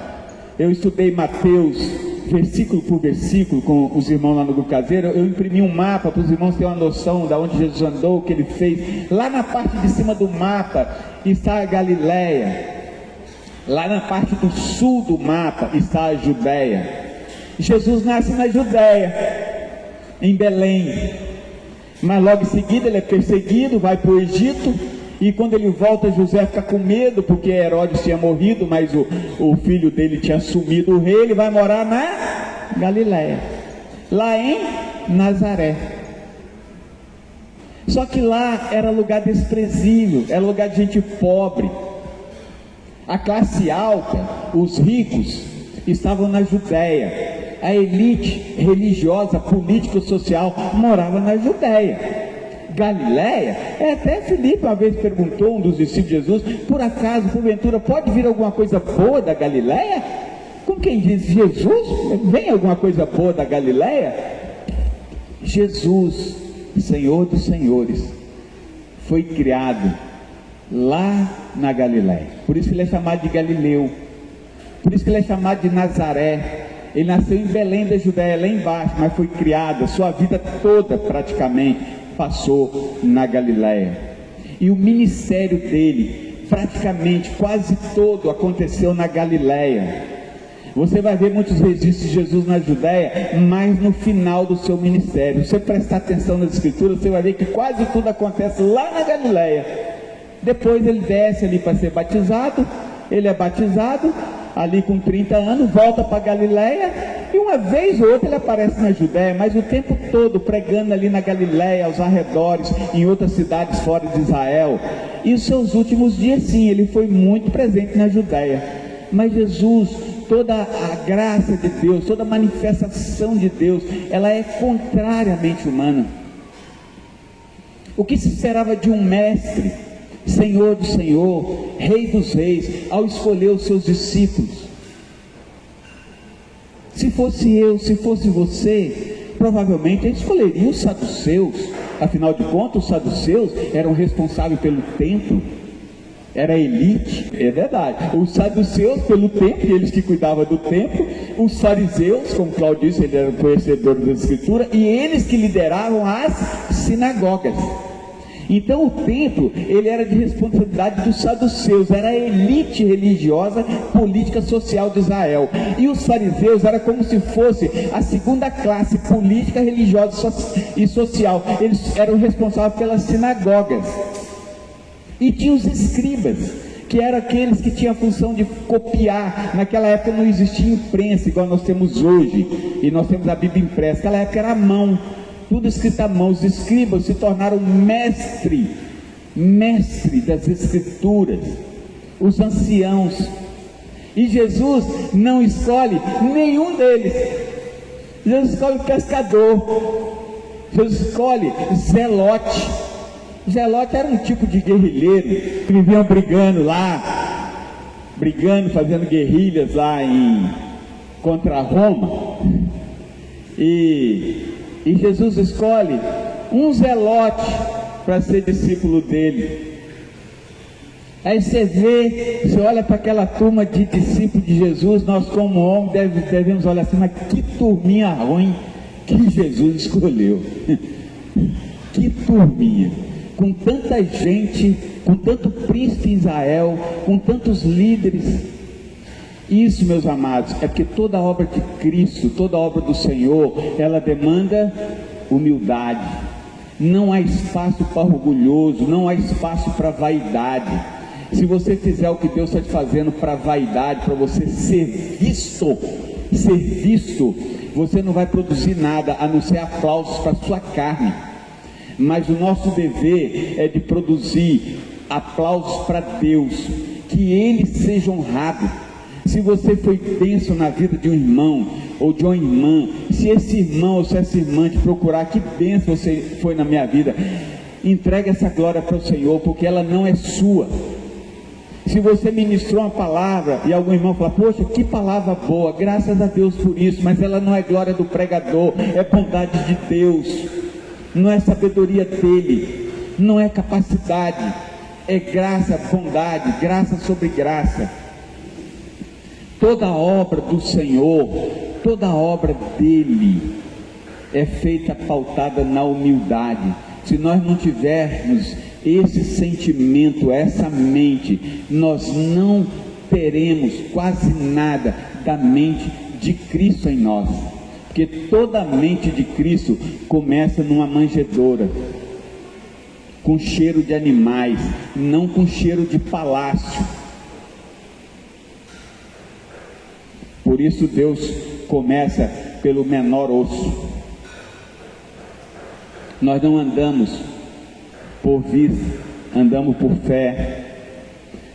[SPEAKER 1] eu estudei Mateus versículo por versículo com os irmãos lá no grupo caseiro. Eu imprimi um mapa para os irmãos terem uma noção de onde Jesus andou, o que ele fez. Lá na parte de cima do mapa está a Galileia, lá na parte do sul do mapa está a Judéia. Jesus nasce na Judéia, em Belém, mas logo em seguida ele é perseguido, vai para o Egito. E quando ele volta, José fica com medo, porque Herodes tinha morrido, mas o filho dele tinha assumido o rei. Ele vai morar na Galileia, lá em Nazaré. Só que lá era lugar desprezível, era lugar de gente pobre. A classe alta, os ricos, estavam na Judéia. A elite religiosa, política e social morava na Judéia. Galileia, até Filipe uma vez perguntou, um dos discípulos de Jesus, por acaso, porventura, pode vir alguma coisa boa da Galileia? Com quem diz, Jesus, vem alguma coisa boa da Galileia? Jesus, Senhor dos senhores, foi criado lá na Galileia. Por isso que ele é chamado de Galileu, por isso que ele é chamado de Nazaré. Ele nasceu em Belém da Judéia, lá embaixo, mas foi criado, sua vida toda praticamente passou na Galileia. E o ministério dele, praticamente quase todo, aconteceu na Galileia. Você vai ver muitos registros de Jesus na Judéia, mas no final do seu ministério, se você prestar atenção nas escrituras, você vai ver que quase tudo acontece lá na Galileia. Depois ele desce ali para ser batizado, ele é batizado ali com 30 anos, volta para Galileia, e uma vez ou outra ele aparece na Judéia, mas o tempo todo pregando ali na Galileia, aos arredores, em outras cidades fora de Israel. E os seus últimos dias, sim, ele foi muito presente na Judéia. Mas Jesus, toda a graça de Deus, toda a manifestação de Deus, ela é contrariamente humana. O que se esperava de um mestre, Senhor do Senhor, Rei dos Reis, ao escolher os seus discípulos? Se fosse eu, se fosse você, provavelmente eu escolheria os saduceus. Afinal de contas, os saduceus eram responsáveis pelo templo, era a elite, é verdade. Os saduceus pelo templo, eles que cuidavam do templo. Os fariseus, como Cláudio disse, ele era conhecedor da escritura, e eles que lideravam as sinagogas. Então o templo, ele era de responsabilidade dos saduceus, era a elite religiosa, política, social de Israel. E os fariseus era como se fosse a segunda classe política, religiosa e social. Eles eram responsáveis pelas sinagogas. E tinha os escribas, que eram aqueles que tinham a função de copiar. Naquela época não existia imprensa igual nós temos hoje, e nós temos a Bíblia impressa. Naquela época era à mão, tudo escrito à mão. Os escribas se tornaram mestre das escrituras, os anciãos. E Jesus não escolhe nenhum deles. Jesus escolhe pescador, Jesus escolhe zelote. Zelote era um tipo de guerrilheiro que viviam brigando lá, fazendo guerrilhas lá contra Roma. E Jesus escolhe um zelote para ser discípulo dele. Aí você olha para aquela turma de discípulos de Jesus, nós como homens devemos olhar assim, mas que turminha ruim que Jesus escolheu. Que turminha, com tanta gente, com tanto príncipe em Israel, com tantos líderes. Isso, meus amados, é porque toda a obra de Cristo, toda a obra do Senhor, ela demanda humildade. Não há espaço para orgulhoso, não há espaço para vaidade. Se você fizer o que Deus está te fazendo para vaidade, para você ser visto, você não vai produzir nada, a não ser aplausos para sua carne. Mas o nosso dever é de produzir aplausos para Deus, que Ele seja honrado. Se você foi bênção na vida de um irmão ou de uma irmã, se esse irmão ou se essa irmã te procurar, que bênção você foi na minha vida, entregue essa glória para o Senhor, porque ela não é sua. Se você ministrou uma palavra e algum irmão falar, poxa, que palavra boa, graças a Deus por isso, mas ela não é glória do pregador, é bondade de Deus, não é sabedoria dele, não é capacidade, é graça, bondade, graça sobre graça. Toda a obra do Senhor, toda a obra dele é feita pautada na humildade. Se nós não tivermos esse sentimento, essa mente, nós não teremos quase nada da mente de Cristo em nós, porque toda a mente de Cristo começa numa manjedoura, com cheiro de animais, não com cheiro de palácio. Por isso Deus começa pelo menor osso. Nós não andamos por vista, andamos por fé.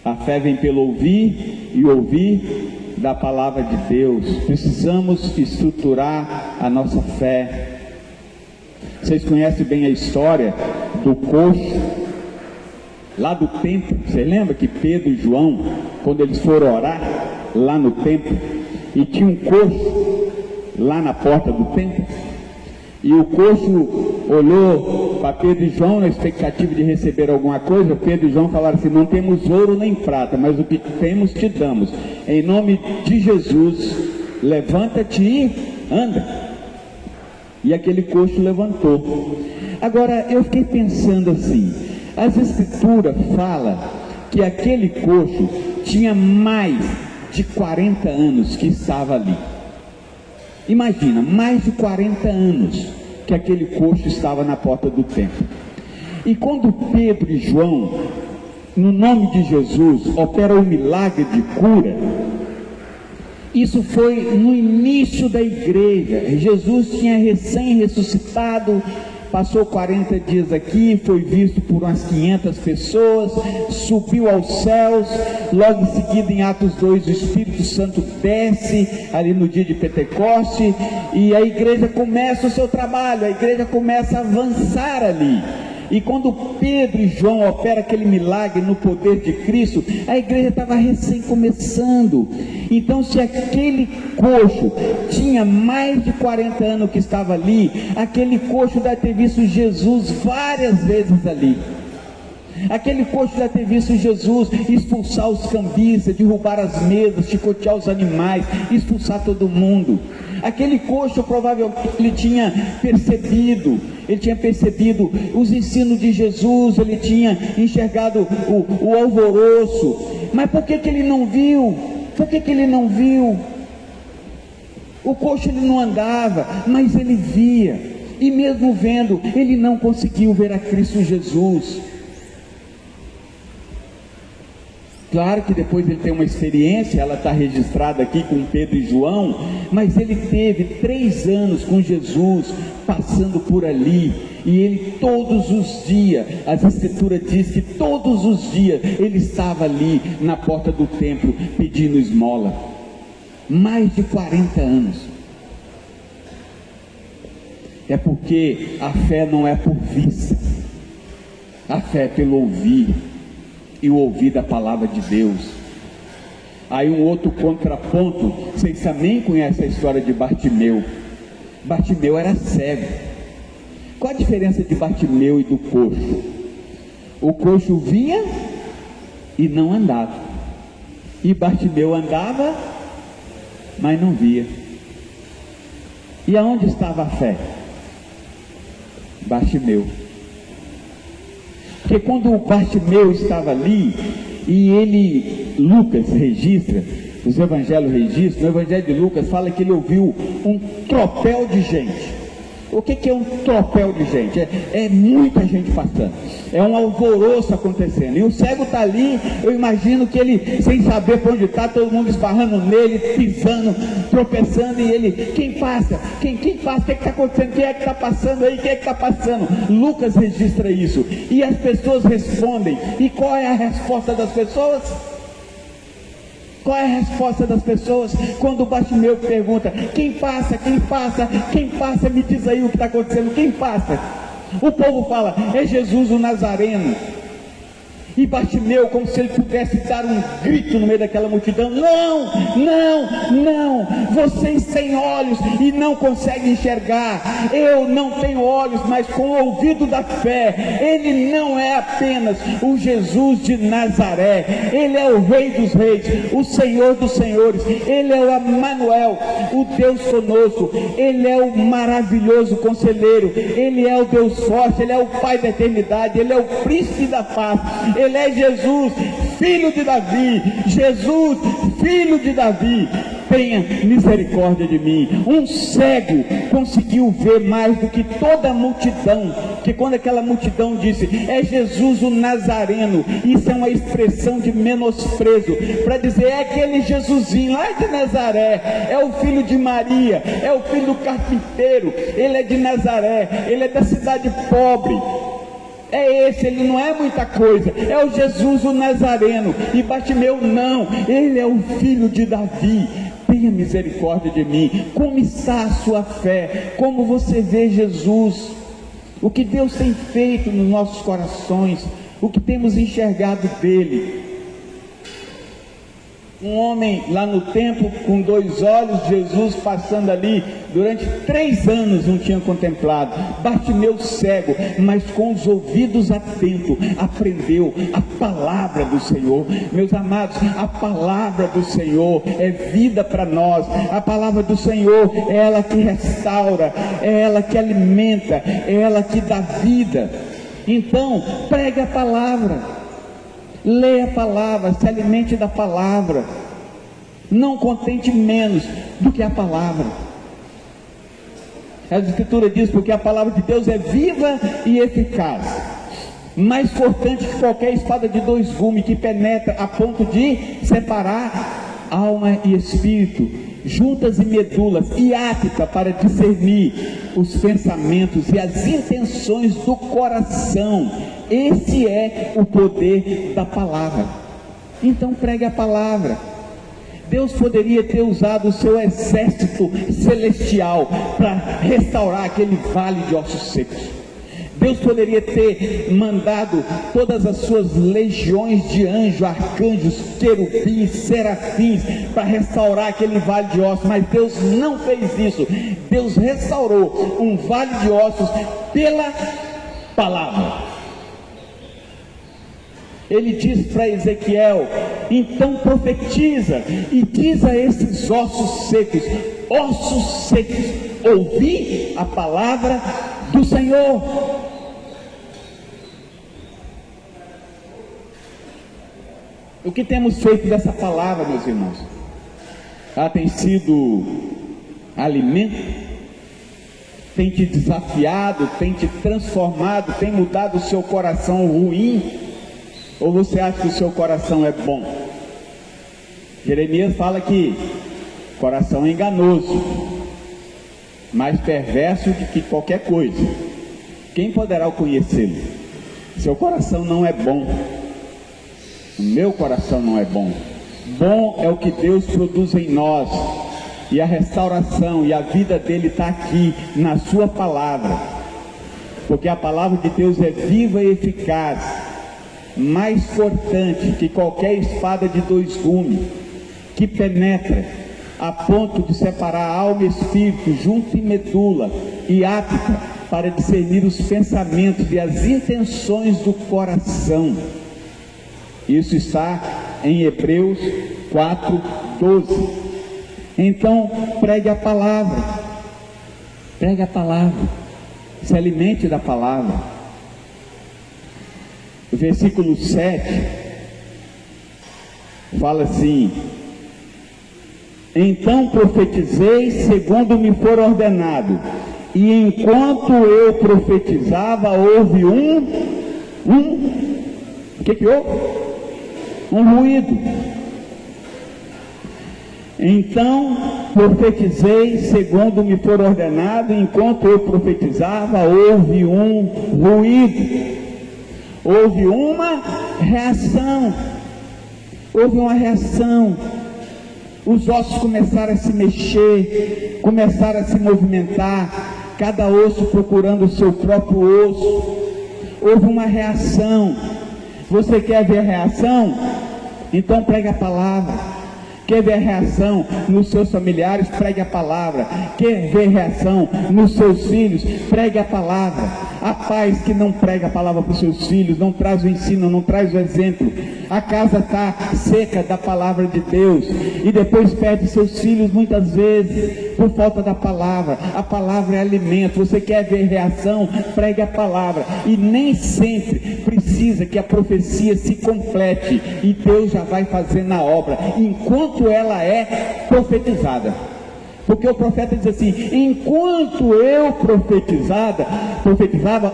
[SPEAKER 1] A fé vem pelo ouvir e ouvir da palavra de Deus. Precisamos estruturar a nossa fé. Vocês conhecem bem a história do coxo lá do templo. Você lembra que Pedro e João, quando eles foram orar lá no templo, e tinha um coxo lá na porta do templo, e o coxo olhou para Pedro e João na expectativa de receber alguma coisa. Pedro e João falaram assim: não temos ouro nem prata, mas o que temos te damos. Em nome de Jesus, levanta-te e anda. E aquele coxo levantou. Agora eu fiquei pensando assim, as escrituras falam que aquele coxo tinha mais de 40 anos que estava ali. Imagina, mais de 40 anos que aquele coxo estava na porta do templo. E quando Pedro e João, no nome de Jesus, operam o milagre de cura, isso foi no início da igreja. Jesus tinha recém-ressuscitado, passou 40 dias aqui, foi visto por umas 500 pessoas, subiu aos céus. Logo em seguida, em Atos 2, o Espírito Santo desce ali no dia de Pentecoste, e a igreja começa o seu trabalho, a igreja começa a avançar ali. E quando Pedro e João operam aquele milagre no poder de Cristo, a igreja estava recém começando. Então, se aquele coxo tinha mais de 40 anos que estava ali, aquele coxo deve ter visto Jesus várias vezes ali. Aquele coxo deve ter visto Jesus expulsar os cambistas, derrubar as mesas, chicotear os animais, expulsar todo mundo. Aquele coxo provavelmente ele tinha percebido os ensinos de Jesus, ele tinha enxergado o alvoroço. Mas por que ele não viu? Por que ele não viu? O coxo ele não andava, mas ele via, e mesmo vendo, ele não conseguiu ver a Cristo Jesus. Claro que depois ele tem uma experiência, ela está registrada aqui com Pedro e João, mas ele teve 3 anos com Jesus, passando por ali, e ele todos os dias, as escrituras diz que todos os dias, ele estava ali na porta do templo, pedindo esmola. Mais de 40 anos. É porque a fé não é por vista, a fé é pelo ouvir, e o ouvir da palavra de Deus. Aí um outro contraponto, vocês também conhecem a história de Bartimeu. Bartimeu era cego. Qual a diferença de Bartimeu e do coxo? O coxo via e não andava. E Bartimeu andava, mas não via. E aonde estava a fé? Bartimeu. Porque quando o Bartimeu estava ali, e ele, Lucas registra, os evangelhos registram, no evangelho de Lucas fala que ele ouviu um tropel de gente. O que é um tropel de gente? É muita gente passando, é um alvoroço acontecendo, e o cego está ali. Eu imagino que ele, sem saber para onde está, todo mundo esbarrando nele, pisando, tropeçando, e ele, quem passa? Quem passa? O que está acontecendo? Quem é que está passando aí? Quem é que está passando? Lucas registra isso, e as pessoas respondem. E qual é a resposta das pessoas? Qual é a resposta das pessoas quando o Bartimeu pergunta: quem passa? Quem passa? Quem passa? Me diz aí o que está acontecendo. Quem passa? O povo fala: é Jesus o Nazareno. E Bartimeu, como se ele pudesse dar um grito no meio daquela multidão: não, não, não, vocês têm olhos e não conseguem enxergar. Eu não tenho olhos, mas com o ouvido da fé. Ele não é apenas o Jesus de Nazaré, ele é o Rei dos Reis, o Senhor dos Senhores, ele é o Emanuel, o Deus conosco, ele é o maravilhoso conselheiro, ele é o Deus forte, ele é o Pai da eternidade, ele é o príncipe da paz. Ele é Jesus, filho de Davi. Jesus, filho de Davi, tenha misericórdia de mim. Um cego conseguiu ver mais do que toda a multidão, que quando aquela multidão disse: é Jesus o Nazareno, isso é uma expressão de menosprezo, para dizer: é aquele Jesusinho lá de Nazaré, é o filho de Maria, é o filho do carpinteiro, ele é de Nazaré, ele é da cidade pobre. É esse, ele não é muita coisa, é o Jesus o Nazareno. E Bartimeu não, ele é o filho de Davi, tenha misericórdia de mim. Como está a sua fé? Como você vê Jesus? O que Deus tem feito nos nossos corações? O que temos enxergado dele? Um homem lá no templo com 2 olhos, Jesus passando ali durante 3 anos não tinha contemplado. Bartimeu cego, mas com os ouvidos atentos, aprendeu a palavra do Senhor. Meus amados, a palavra do Senhor é vida para nós. A palavra do Senhor é ela que restaura, é ela que alimenta, é ela que dá vida. Então, pregue a palavra, leia a palavra, se alimente da palavra, não contente menos do que a palavra. A Escritura diz: porque a palavra de Deus é viva e eficaz, mais cortante que qualquer espada de 2 gumes, que penetra a ponto de separar alma e espírito, juntas e medulas, e apta para discernir os pensamentos e as intenções do coração. Esse é o poder da palavra. Então pregue a palavra. Deus poderia ter usado o seu exército celestial para restaurar aquele vale de ossos secos. Deus poderia ter mandado todas as suas legiões de anjos, arcanjos, querubins, serafins, para restaurar aquele vale de ossos, mas Deus não fez isso. Deus restaurou um vale de ossos pela palavra. Ele diz para Ezequiel: então profetiza e diz a esses ossos secos: ouvi a palavra do Senhor. O que temos feito dessa palavra, meus irmãos? Ela tem sido alimento? Tem te desafiado? Tem te transformado? Tem mudado o seu coração ruim? Ou você acha que o seu coração é bom? Jeremias fala que coração é enganoso, mais perverso do que qualquer coisa. Quem poderá conhecê-lo? Seu coração não é bom. O meu coração não é bom. Bom é o que Deus produz em nós. E a restauração e a vida dele está aqui na sua palavra. Porque a palavra de Deus é viva e eficaz, mais cortante que qualquer espada de 2 gumes, que penetra a ponto de separar alma e espírito, junto e medula, e apta para discernir os pensamentos e as intenções do coração. Isso está em Hebreus 4:12. Então, pregue a palavra. Pregue a palavra. Se alimente da palavra. O versículo 7 fala assim: então profetizei segundo me for ordenado, e enquanto eu profetizava, houve o que houve? Um ruído. Então profetizei segundo me for ordenado, e enquanto eu profetizava, houve um ruído. Houve uma reação. Houve uma reação. Os ossos começaram a se mexer, começaram a se movimentar, cada osso procurando o seu próprio osso. Houve uma reação. Você quer ver a reação? Então pregue a palavra. Quer ver reação nos seus familiares? Pregue a palavra. Quer ver reação nos seus filhos? Pregue a palavra. Há pais que não pregam a palavra para os seus filhos, não traz o ensino, não traz o exemplo. A casa está seca da palavra de Deus e depois perde seus filhos muitas vezes por falta da palavra. A palavra é alimento. Você quer ver reação? Pregue a palavra. E nem sempre precisa que a profecia se complete e Deus já vai fazendo a obra enquanto ela é profetizada. Porque o profeta diz assim: enquanto eu profetizava,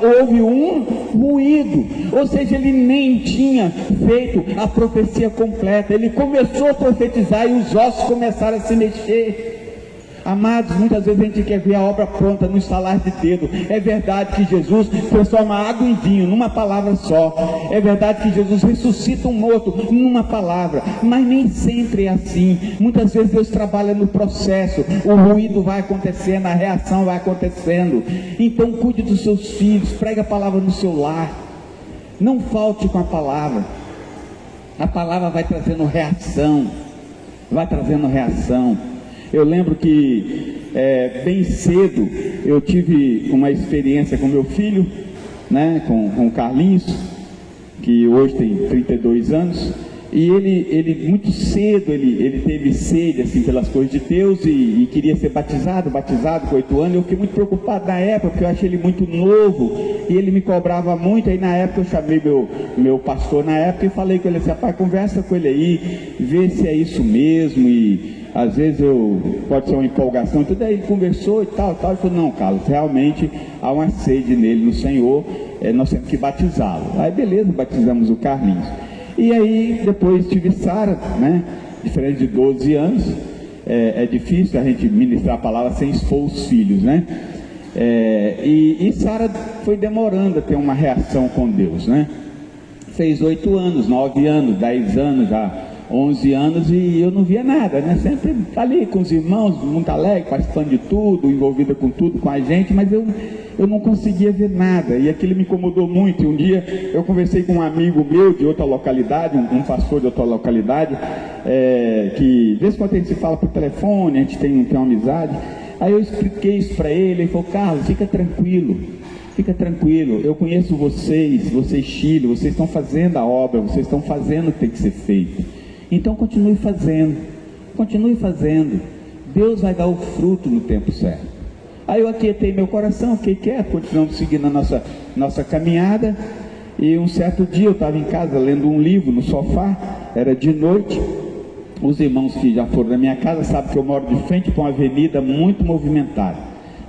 [SPEAKER 1] houve um ruído. Ou seja, ele nem tinha feito a profecia completa. Ele começou a profetizar e os ossos começaram a se mexer. Amados, muitas vezes a gente quer ver a obra pronta no estalar de dedo. É verdade que Jesus transforma água em vinho numa palavra só. É verdade que Jesus ressuscita um morto numa palavra. Mas nem sempre é assim. Muitas vezes Deus trabalha no processo. O ruído vai acontecendo, a reação vai acontecendo. Então cuide dos seus filhos, pregue a palavra no seu lar. Não falte com a palavra. A palavra vai trazendo reação. Vai trazendo reação. Eu lembro que bem cedo eu tive uma experiência com meu filho, né, com o Carlinhos, que hoje tem 32 anos, e ele muito cedo, ele teve sede assim, pelas coisas de Deus e queria ser batizado com 8 anos. Eu fiquei muito preocupado na época, porque eu achei ele muito novo, e ele me cobrava muito. Aí na época eu chamei meu pastor na época e falei com ele assim: pai, conversa com ele aí, vê se é isso mesmo, e às vezes pode ser uma empolgação, tudo. Aí ele conversou e tal, e falou: não, Carlos, realmente há uma sede nele no Senhor, nós temos que batizá-lo. Aí beleza, batizamos o Carlinhos. E aí depois tive Sara, né, diferente de 12 anos, é difícil a gente ministrar a palavra sem expor os filhos, né, e Sara foi demorando a ter uma reação com Deus, né, fez 8 anos, 9 anos, 10 anos, já 11 anos, e eu não via nada, né? Sempre ali com os irmãos, muito alegre, participando de tudo, envolvida com tudo, com a gente, mas eu não conseguia ver nada, e aquilo me incomodou muito. E um dia eu conversei com um amigo meu de outra localidade, um pastor de outra localidade, que de vez em quando a gente se fala por telefone, a gente tem uma amizade. Aí eu expliquei isso para ele, ele falou: Carlos, fica tranquilo, eu conheço vocês, Chile, vocês estão fazendo a obra, vocês estão fazendo o que tem que ser feito. Então continue fazendo, Deus vai dar o fruto no tempo certo. Aí eu aquietei meu coração, fiquei quieto, continuamos seguindo a nossa caminhada. E um certo dia eu estava em casa lendo um livro no sofá, era de noite. Os irmãos que já foram na minha casa sabem que eu moro de frente para uma avenida muito movimentada.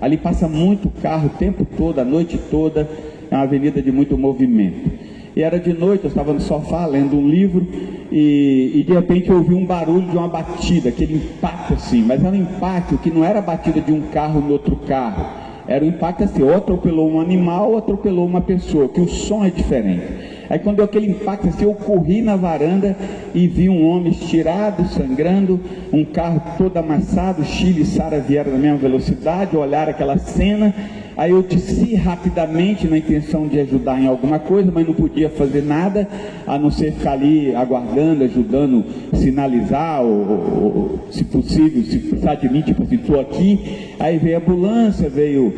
[SPEAKER 1] Ali passa muito carro o tempo todo, a noite toda, é uma avenida de muito movimento. E era de noite, eu estava no sofá lendo um livro e de repente eu ouvi um barulho de uma batida, aquele impacto assim, mas era um impacto que não era a batida de um carro no outro carro, era um impacto assim, ou atropelou um animal ou atropelou uma pessoa, que o som é diferente. Aí quando deu aquele impacto assim, eu corri na varanda e vi um homem estirado, sangrando, um carro todo amassado. Chile e Sara vieram na mesma velocidade, olharam aquela cena. Aí eu desci rapidamente na intenção de ajudar em alguma coisa, mas não podia fazer nada, a não ser ficar ali aguardando, ajudando, sinalizar, ou se possível, se precisar de mim, tipo assim, estou aqui. Aí veio a ambulância, veio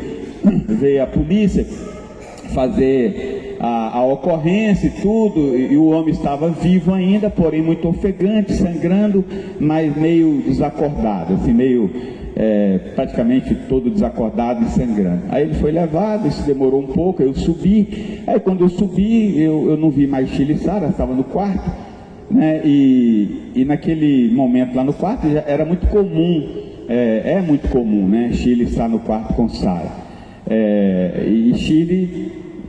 [SPEAKER 1] a polícia. fazer a ocorrência e tudo, e o homem estava vivo ainda, porém muito ofegante, sangrando, mas meio desacordado, assim, meio praticamente todo desacordado e sangrando. Aí ele foi levado, isso demorou um pouco, eu subi. Aí quando eu subi, eu não vi mais Sheila e Sara, estava no quarto, né? E naquele momento lá no quarto já era muito comum, é muito comum, né? Sheila estar no quarto com Sara. E Sheila,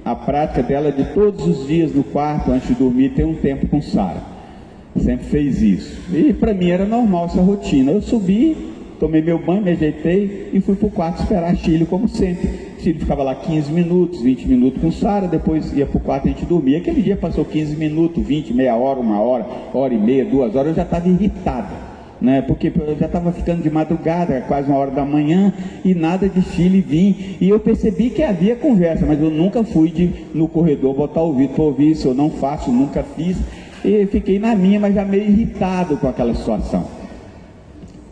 [SPEAKER 1] a prática dela de todos os dias no quarto, antes de dormir, ter um tempo com Sara. Sempre fez isso. E para mim era normal essa rotina. Eu subi, tomei meu banho, me ajeitei e fui para o quarto esperar a Sheila, como sempre. Sheila ficava lá 15 minutos, 20 minutos com Sara, depois ia para o quarto e a gente dormia. Aquele dia passou 15 minutos, 20, meia hora, uma hora, hora e meia, 2 horas, eu já estava irritado, né? Porque eu já estava ficando de madrugada, quase 1 hora da manhã, e nada de Sheila vir. E eu percebi que havia conversa, mas eu nunca fui no corredor botar o ouvido para ouvir, isso eu não faço, nunca fiz. E fiquei na minha, mas já meio irritado com aquela situação,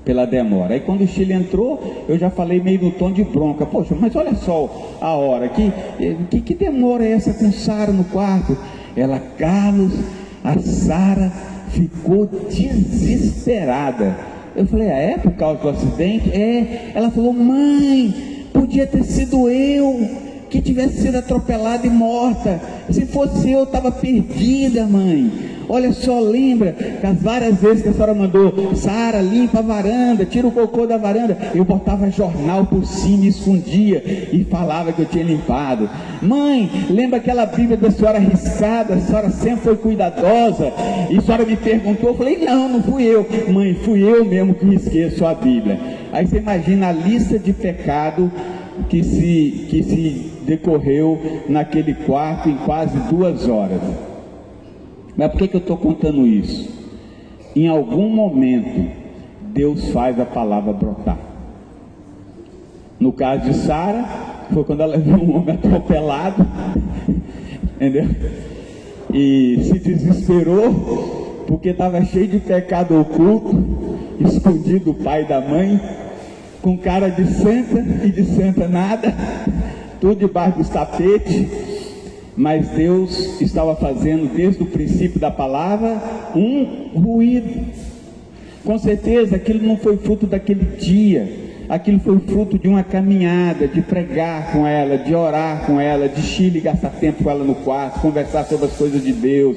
[SPEAKER 1] pela demora. Aí quando o Sheila entrou, eu já falei meio no tom de bronca: poxa, mas olha só a hora, que demora é essa com Sara no quarto? Ela, Carlos, a Sara ficou desesperada. Eu falei: é por causa do acidente? Ela falou: mãe, podia ter sido eu que tivesse sido atropelada e morta. Se fosse eu estava perdida, mãe. Olha só, lembra que as várias vezes que a senhora mandou: Sara, limpa a varanda, tira o cocô da varanda, eu botava jornal por cima e escondia e falava que eu tinha limpado. Mãe, lembra aquela Bíblia da senhora riscada? A senhora sempre foi cuidadosa. E a senhora me perguntou, eu falei: não fui eu. Mãe, fui eu mesmo que risquei a sua Bíblia. Aí você imagina a lista de pecado que se decorreu naquele quarto em quase 2 horas. Mas por que eu estou contando isso? Em algum momento Deus faz a palavra brotar. No caso de Sara, foi quando ela viu um homem atropelado, entendeu? E se desesperou porque estava cheio de pecado oculto, escondido do pai e da mãe, com cara de santa e de santa nada, tudo debaixo dos tapetes. Mas Deus estava fazendo desde o princípio da palavra um ruído. Com certeza aquilo não foi fruto daquele dia, aquilo foi fruto de uma caminhada, de pregar com ela, de orar com ela, de Sheila gastar tempo com ela no quarto, conversar sobre as coisas de Deus,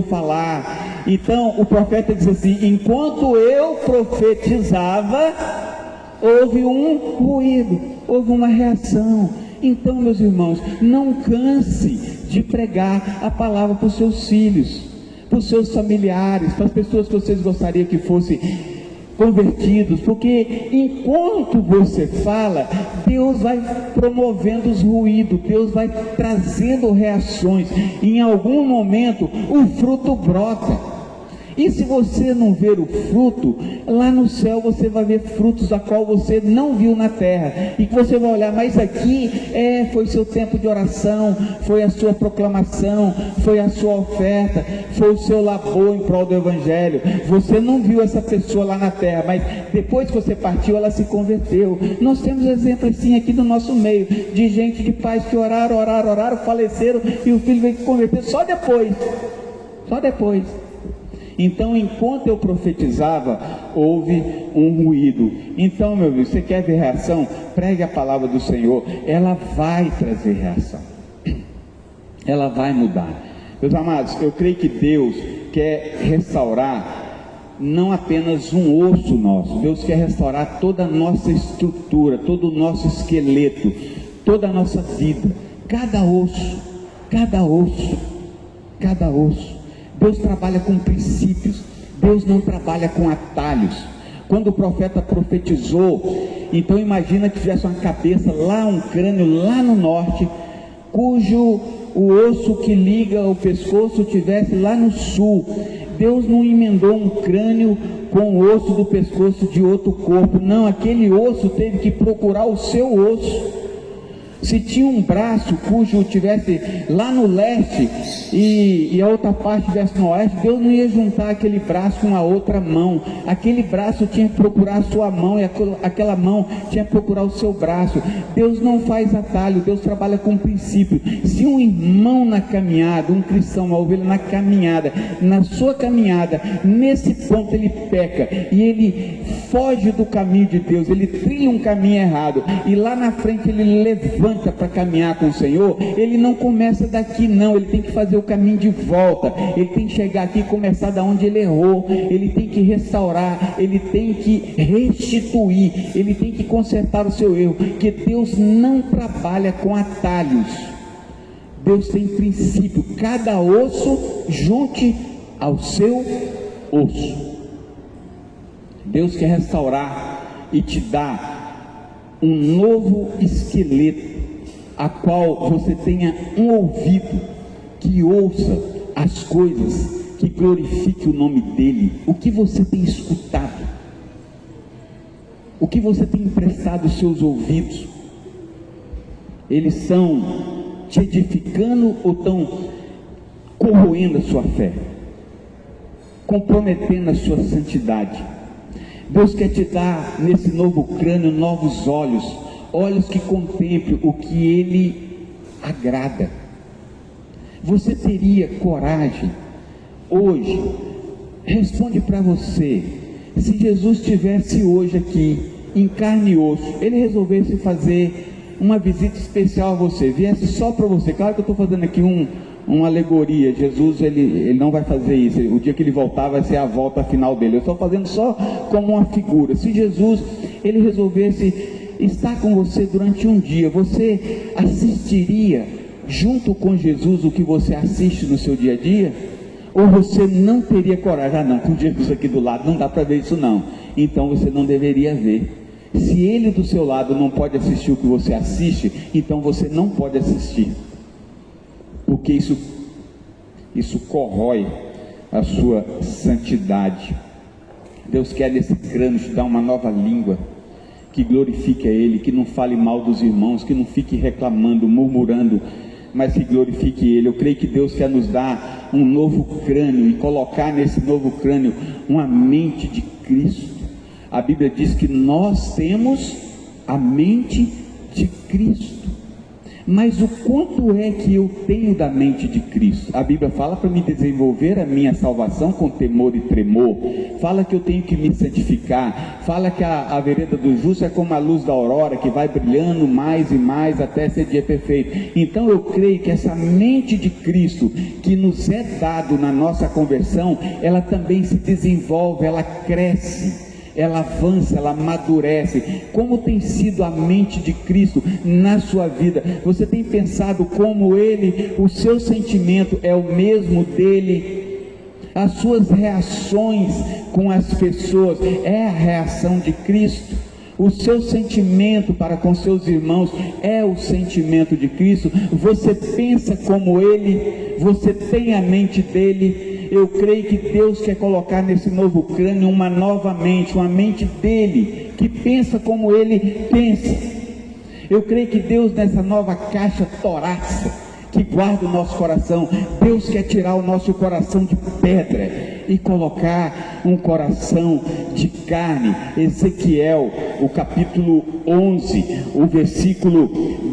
[SPEAKER 1] falar. Então o profeta diz assim: enquanto eu profetizava, houve um ruído, houve uma reação. Então, meus irmãos, não canse de pregar a palavra para os seus filhos, para os seus familiares, para as pessoas que vocês gostariam que fossem convertidos, porque enquanto você fala, Deus vai promovendo os ruídos, Deus vai trazendo reações, e em algum momento o fruto brota. E se você não ver o fruto, lá no céu você vai ver frutos da qual você não viu na terra, e que você vai olhar: mas aqui foi seu tempo de oração, foi a sua proclamação, foi a sua oferta, foi o seu labor em prol do evangelho. Você não viu essa pessoa lá na terra, mas depois que você partiu, ela se converteu. Nós temos exemplos assim aqui no nosso meio, de gente, de pais que oraram, faleceram, e o filho veio se converter só depois. Então, enquanto eu profetizava, houve um ruído. Então, meu amigo, você quer ver reação? Pregue a palavra do Senhor, ela vai trazer reação, ela vai mudar. Meus amados, eu creio que Deus quer restaurar não apenas um osso nosso, Deus quer restaurar toda a nossa estrutura, todo o nosso esqueleto, toda a nossa vida, cada osso. Deus trabalha com princípios, Deus não trabalha com atalhos. Quando o profeta profetizou, então imagina que tivesse uma cabeça lá, um crânio lá no norte, cujo o osso que liga o pescoço tivesse lá no sul. Deus não emendou um crânio com o osso do pescoço de outro corpo, não, aquele osso teve que procurar o seu osso. Se tinha um braço cujo tivesse lá no leste e a outra parte estivesse no oeste, Deus não ia juntar aquele braço com a outra mão. Aquele braço tinha que procurar a sua mão, e aquela mão tinha que procurar o seu braço. Deus não faz atalho, Deus trabalha com princípio. Se um irmão na caminhada, um cristão, uma ovelha na caminhada, na sua caminhada, nesse ponto ele peca e ele foge do caminho de Deus, ele trilha um caminho errado, e lá na frente ele levanta para caminhar com o Senhor, ele não começa daqui não, ele tem que fazer o caminho de volta, ele tem que chegar aqui e começar da onde ele errou, ele tem que restaurar, ele tem que restituir, ele tem que consertar o seu erro, porque Deus não trabalha com atalhos. Deus tem princípio, cada osso junte ao seu osso. Deus quer restaurar e te dar um novo esqueleto, a qual você tenha um ouvido que ouça as coisas, que glorifique o nome dEle. O que você tem escutado? O que você tem emprestado os seus ouvidos? Eles estão te edificando ou estão corroendo a sua fé, comprometendo a sua santidade? Deus quer te dar nesse novo crânio novos olhos, olhos que contemplem o que Ele agrada. Você teria coragem hoje? Responde para você. Se Jesus estivesse hoje aqui em carne e osso, Ele resolvesse fazer uma visita especial a você, viesse só para você. Claro que eu estou fazendo aqui uma alegoria. Jesus ele não vai fazer isso, o dia que ele voltar vai ser a volta final dele. Eu estou fazendo só como uma figura. Se Jesus ele resolvesse estar com você durante um dia, você assistiria junto com Jesus o que você assiste no seu dia a dia? Ou você não teria coragem? Ah não, com Jesus aqui do lado não dá para ver isso não, então você não deveria ver. Se ele do seu lado não pode assistir o que você assiste, então você não pode assistir, porque isso corrói a sua santidade. Deus quer nesse crânio te dar uma nova língua, que glorifique a Ele, que não fale mal dos irmãos, que não fique reclamando, murmurando, mas que glorifique Ele. Eu creio que Deus quer nos dar um novo crânio, e colocar nesse novo crânio uma mente de Cristo. A Bíblia diz que nós temos a mente de Cristo. Mas o quanto é que eu tenho da mente de Cristo? A Bíblia fala para me desenvolver a minha salvação com temor e tremor. Fala que eu tenho que me santificar. Fala que a vereda do justo é como a luz da aurora, que vai brilhando mais e mais até ser dia perfeito. Então eu creio que essa mente de Cristo que nos é dado na nossa conversão, ela também se desenvolve, ela cresce, ela avança, ela amadurece. Como tem sido a mente de Cristo na sua vida? Você tem pensado como Ele, o seu sentimento é o mesmo dele? As suas reações com as pessoas é a reação de Cristo? O seu sentimento para com seus irmãos é o sentimento de Cristo? Você pensa como Ele? Você tem a mente dele? Eu creio que Deus quer colocar nesse novo crânio uma nova mente, uma mente dele, que pensa como ele pensa. Eu creio que Deus, nessa nova caixa torácica que guarda o nosso coração, Deus quer tirar o nosso coração de pedra e colocar um coração de carne. Ezequiel, o capítulo 11, o versículo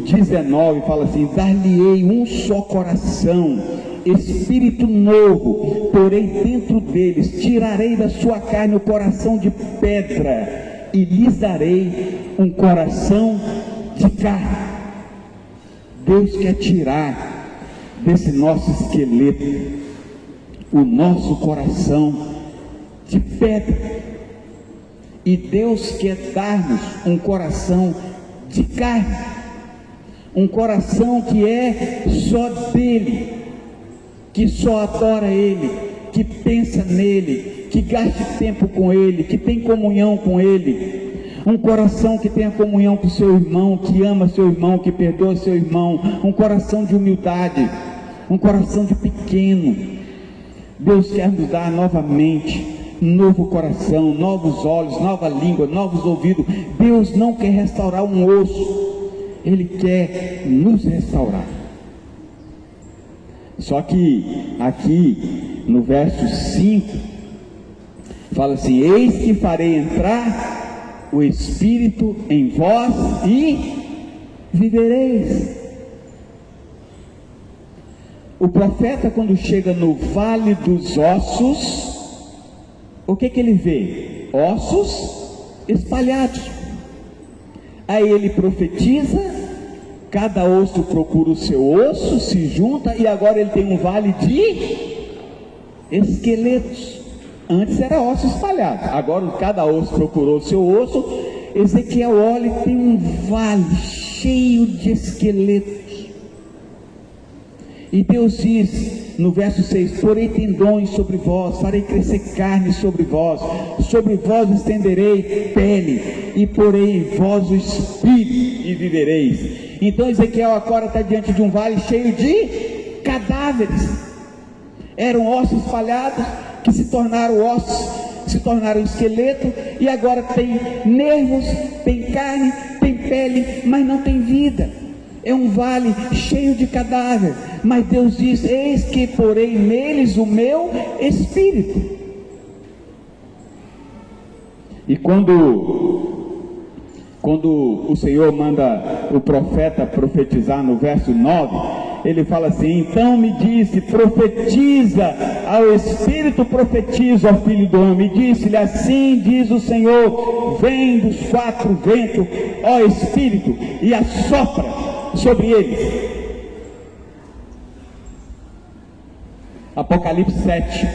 [SPEAKER 1] 19, fala assim: dar-lhe-ei um só coração, espírito novo, porém dentro deles, tirarei da sua carne o coração de pedra, e lhes darei um coração de carne. Deus quer tirar desse nosso esqueleto o nosso coração de pedra, e Deus quer dar-nos um coração de carne, um coração que é só dele, que só adora Ele, que pensa nele, que gaste tempo com Ele, que tem comunhão com Ele. Um coração que tenha comunhão com seu irmão, que ama seu irmão, que perdoa seu irmão. Um coração de humildade, um coração de pequeno. Deus quer nos dar novamente novo coração, novos olhos, nova língua, novos ouvidos. Deus não quer restaurar um osso, Ele quer nos restaurar. Só que aqui no verso 5 fala assim: eis que farei entrar o Espírito em vós e vivereis. O profeta, quando chega no vale dos ossos, o que ele vê? Ossos espalhados. Aí ele profetiza, cada osso procura o seu osso, se junta, e agora ele tem um vale de esqueletos. Antes era osso espalhado, agora cada osso procurou o seu osso. Ezequiel olha e tem um vale cheio de esqueletos. E Deus diz no verso 6: porei tendões sobre vós, farei crescer carne sobre vós estenderei pele, e porei em vós o espírito e vivereis. Então Ezequiel agora está diante de um vale cheio de cadáveres. Eram ossos espalhados que se tornaram ossos, se tornaram esqueleto, e agora tem nervos, tem carne, tem pele, mas não tem vida. É um vale cheio de cadáver, mas Deus diz: eis que porei neles o meu espírito. E quando o Senhor manda o profeta profetizar no verso 9, ele fala assim: então me disse, profetiza ao Espírito, profetiza ao Filho do Homem, e disse-lhe: assim diz o Senhor, vem dos quatro ventos, ó Espírito, e assopra sobre eles. Apocalipse 7,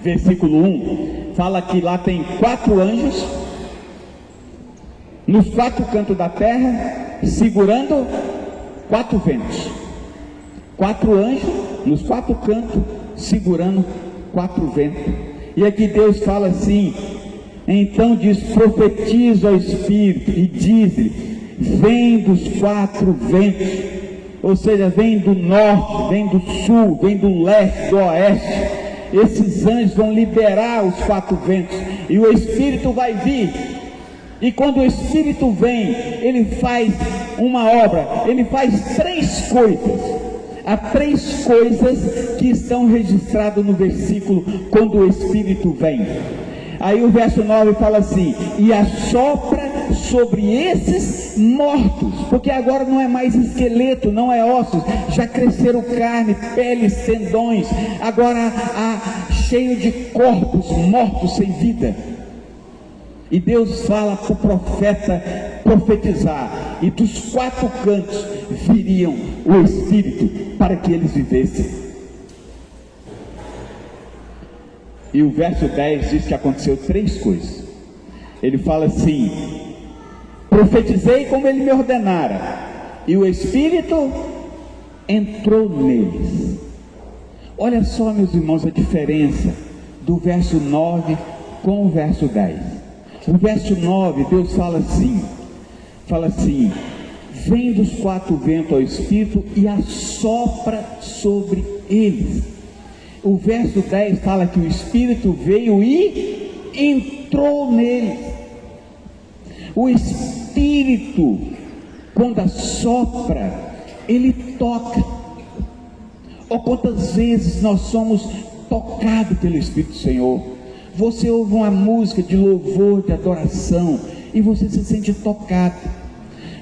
[SPEAKER 1] versículo 1, fala que lá tem 4 anjos, nos 4 cantos da terra, segurando 4 ventos. 4 anjos, nos 4 cantos, segurando 4 ventos. E aqui Deus fala assim: então diz, profetiza ao Espírito, e diz-lhe, vem dos 4 ventos, ou seja, vem do norte, vem do sul, vem do leste, do oeste. Esses anjos vão liberar os 4 ventos, e o Espírito vai vir. E quando o Espírito vem, ele faz uma obra, ele faz 3 coisas. Há 3 coisas que estão registradas no versículo, quando o Espírito vem. Aí o verso 9 fala assim: e assopra sobre esses mortos, porque agora não é mais esqueleto, não é ossos, já cresceram carne, peles, tendões, agora há cheio de corpos mortos sem vida. E Deus fala para o profeta profetizar, e dos 4 cantos viriam o Espírito para que eles vivessem. E o verso 10 diz que aconteceu 3 coisas. Ele fala assim: profetizei como ele me ordenara, e o Espírito entrou neles. Olha só, meus irmãos, a diferença do verso 9 com o verso 10. O verso 9, Deus fala assim: vem dos 4 ventos ao Espírito e assopra sobre eles. O verso 10 fala que o Espírito veio e entrou neles. O Espírito, quando assopra, ele toca. Ou quantas vezes nós somos tocados pelo Espírito do Senhor? Você ouve uma música de louvor, de adoração, e você se sente tocado.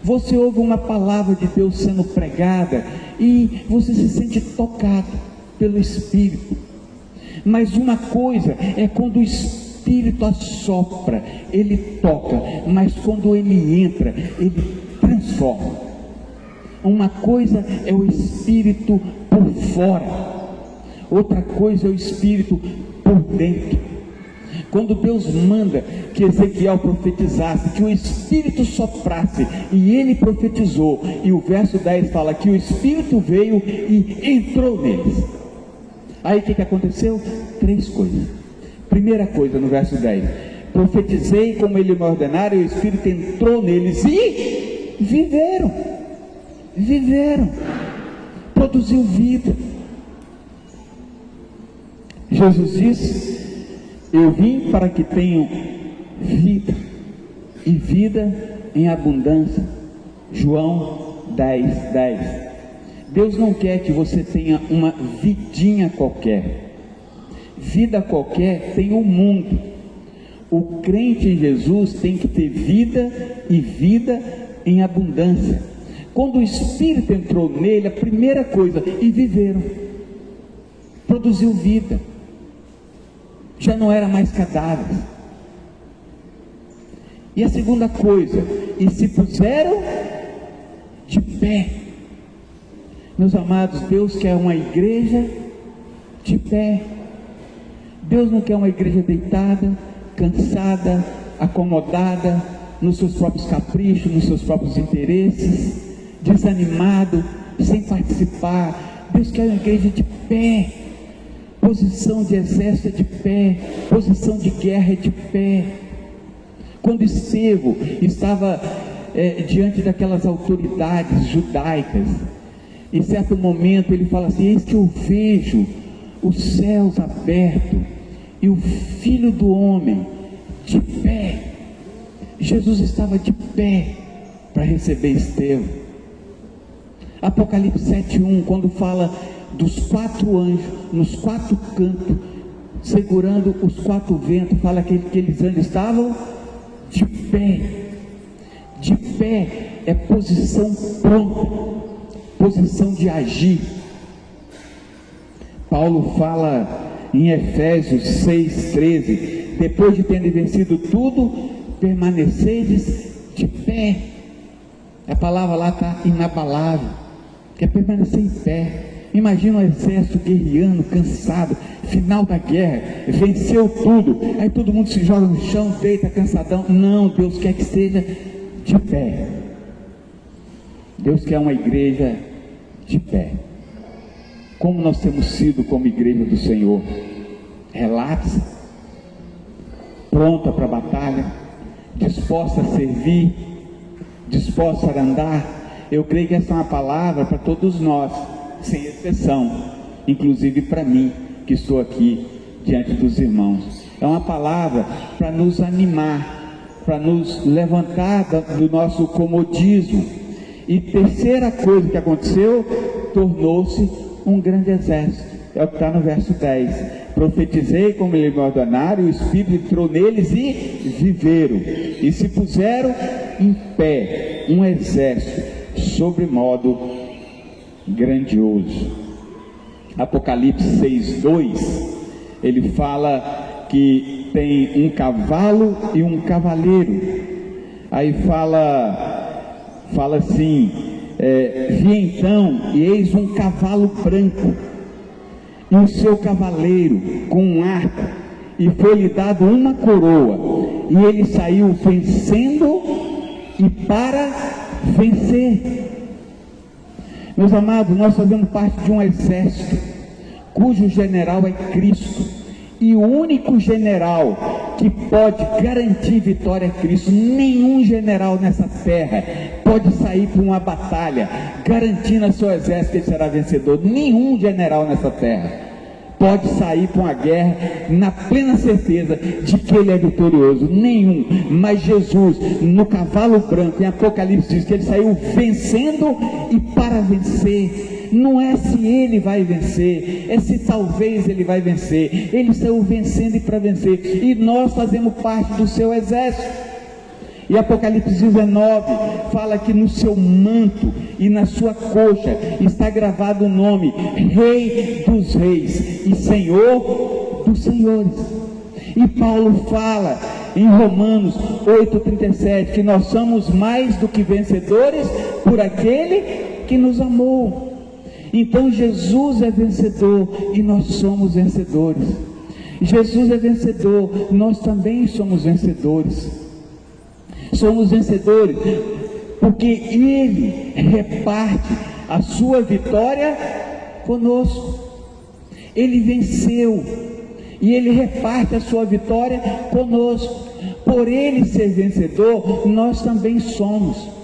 [SPEAKER 1] Você ouve uma palavra de Deus sendo pregada, e você se sente tocado pelo Espírito. Mas uma coisa é quando o Espírito assopra, ele toca, mas quando ele entra, ele transforma. Uma coisa é o Espírito por fora, outra coisa é o Espírito por dentro. Quando Deus manda que Ezequiel profetizasse, que o Espírito soprasse, e ele profetizou, e o verso 10 fala que o Espírito veio e entrou neles. Aí o que aconteceu? 3 coisas. Primeira coisa, no verso 10: profetizei como ele me ordenara, e o Espírito entrou neles e viveram, produziu vida. Jesus disse: eu vim para que tenham vida, e vida em abundância. João 10:10. Deus não quer que você tenha uma vidinha qualquer. Vida qualquer tem o mundo. O crente em Jesus tem que ter vida e vida em abundância. Quando o Espírito entrou nele, a primeira coisa, e viveram, produziu vida, já não era mais cadáver. E a segunda coisa, e se puseram de pé. Meus amados, Deus quer uma igreja de pé. Deus não quer uma igreja deitada, cansada, acomodada nos seus próprios caprichos, nos seus próprios interesses, desanimado, sem participar. Deus quer uma igreja de pé. Posição de exército é de pé, posição de guerra é de pé. Quando Estevão estava diante daquelas autoridades judaicas, em certo momento ele fala assim: eis que eu vejo os céus abertos e o Filho do Homem de pé. Jesus estava de pé para receber Estevão. Apocalipse 7:1, quando fala dos 4 anjos nos 4 cantos, segurando os 4 ventos, fala que aqueles anjos estavam de pé. De pé é posição pronta, posição de agir. Paulo fala em Efésios 6:13: depois de terem vencido tudo, permanecedes de pé. A palavra lá está inabalável, quer permanecer em pé. Imagina um exército guerreando, cansado, final da guerra, venceu tudo, aí todo mundo se joga no chão, deita cansadão. Não, Deus quer que esteja de pé. Deus quer uma igreja de pé. Como nós temos sido como igreja do Senhor? Relapsa, pronta para a batalha, disposta a servir, disposta a andar. Eu creio que essa é uma palavra para todos nós, sem exceção, inclusive para mim, que estou aqui diante dos irmãos. É uma palavra para nos animar, para nos levantar do nosso comodismo. E terceira coisa que aconteceu, tornou-se um grande exército. É o que está no verso 10. Profetizei como ele me ordenaram, e o Espírito entrou neles e viveram, e se puseram em pé, um exército sobre modo grandioso. Apocalipse 6:2, ele fala que tem um cavalo e um cavaleiro. Aí fala assim: vi então, e eis um cavalo branco, e o seu cavaleiro com um arco, e foi-lhe dado uma coroa, e ele saiu vencendo e para vencer. Meus amados, nós fazemos parte de um exército cujo general é Cristo, e o único general que pode garantir vitória é Cristo. Nenhum general nessa terra pode sair para uma batalha garantindo a seu exército que ele será vencedor. Nenhum general nessa terra pode sair para uma guerra na plena certeza de que ele é vitorioso. Nenhum. Mas Jesus, no cavalo branco, em Apocalipse diz que ele saiu vencendo e para vencer. Não é se ele vai vencer, é se talvez ele vai vencer. Ele saiu vencendo e para vencer, e nós fazemos parte do seu exército. E Apocalipse 19 fala que no seu manto e na sua coxa está gravado o nome Rei dos Reis e Senhor dos Senhores. E Paulo fala em Romanos 8:37 que nós somos mais do que vencedores por aquele que nos amou. Então Jesus é vencedor e nós somos vencedores. Jesus é vencedor, nós também somos vencedores. Somos vencedores porque Ele reparte a sua vitória conosco. Ele venceu e Ele reparte a sua vitória conosco. Por Ele ser vencedor, nós também somos.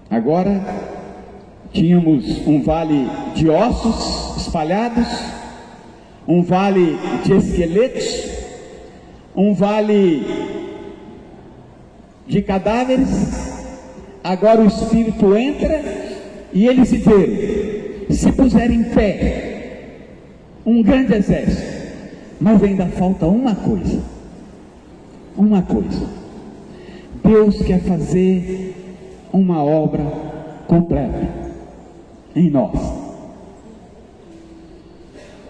[SPEAKER 1] Agora tínhamos um vale de ossos espalhados, um vale de esqueletos, um vale de cadáveres. Agora o Espírito entra e eles se puseram em pé, um grande exército. Mas ainda falta uma coisa. Deus quer fazer uma obra completa em nós.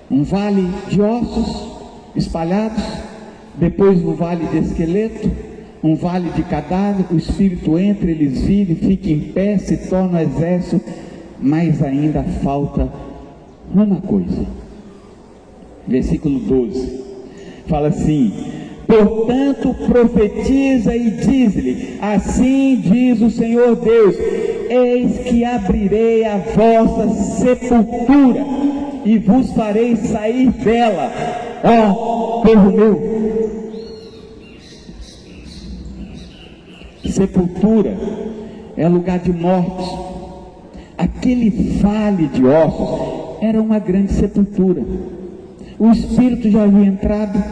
[SPEAKER 1] Um vale de ossos espalhados, depois um vale de esqueleto, um vale de cadáver. O Espírito entra, eles vivem, ficam em pé, se tornam exército, mas ainda falta uma coisa. Versículo 12 fala assim: portanto profetiza e diz-lhe, assim diz o Senhor Deus, eis que abrirei a vossa sepultura e vos farei sair dela, ó povo meu. Sepultura é lugar de morte. Aquele vale de ossos era uma grande sepultura. O Espírito já havia entrado,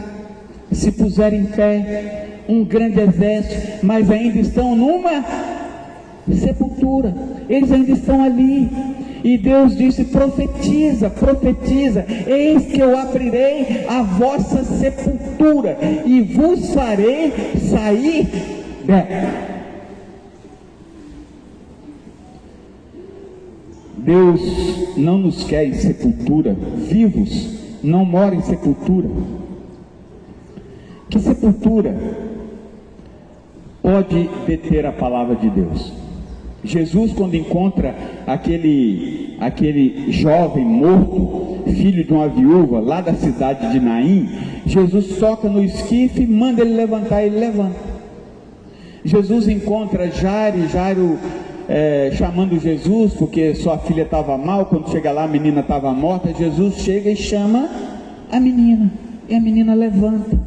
[SPEAKER 1] se puseram em pé, um grande exército, mas ainda estão numa sepultura. Eles ainda estão ali. E Deus disse: profetiza, eis que eu abrirei a vossa sepultura e vos farei sair dela. Deus não nos quer em sepultura. Vivos não moram em sepultura. Que sepultura pode deter a palavra de Deus? Jesus, quando encontra aquele jovem morto, filho de uma viúva lá da cidade de Naim, Jesus toca no esquife e manda ele levantar, ele levanta. Jesus encontra Jairo chamando Jesus, porque sua filha estava mal. Quando chega lá, a menina estava morta. Jesus chega e chama a menina, e a menina levanta.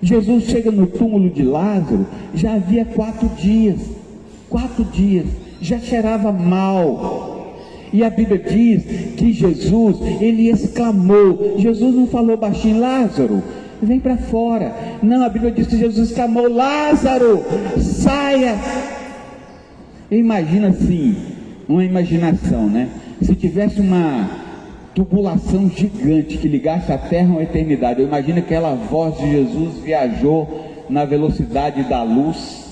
[SPEAKER 1] Jesus chega no túmulo de Lázaro, já havia 4 dias, já cheirava mal, e a Bíblia diz que Jesus, ele exclamou. Jesus não falou baixinho: Lázaro, vem para fora. Não, a Bíblia diz que Jesus exclamou: Lázaro, saia. Imagina assim, uma imaginação, né? Se tivesse uma tubulação gigante que ligasse a terra a uma eternidade, eu imagino que aquela voz de Jesus viajou na velocidade da luz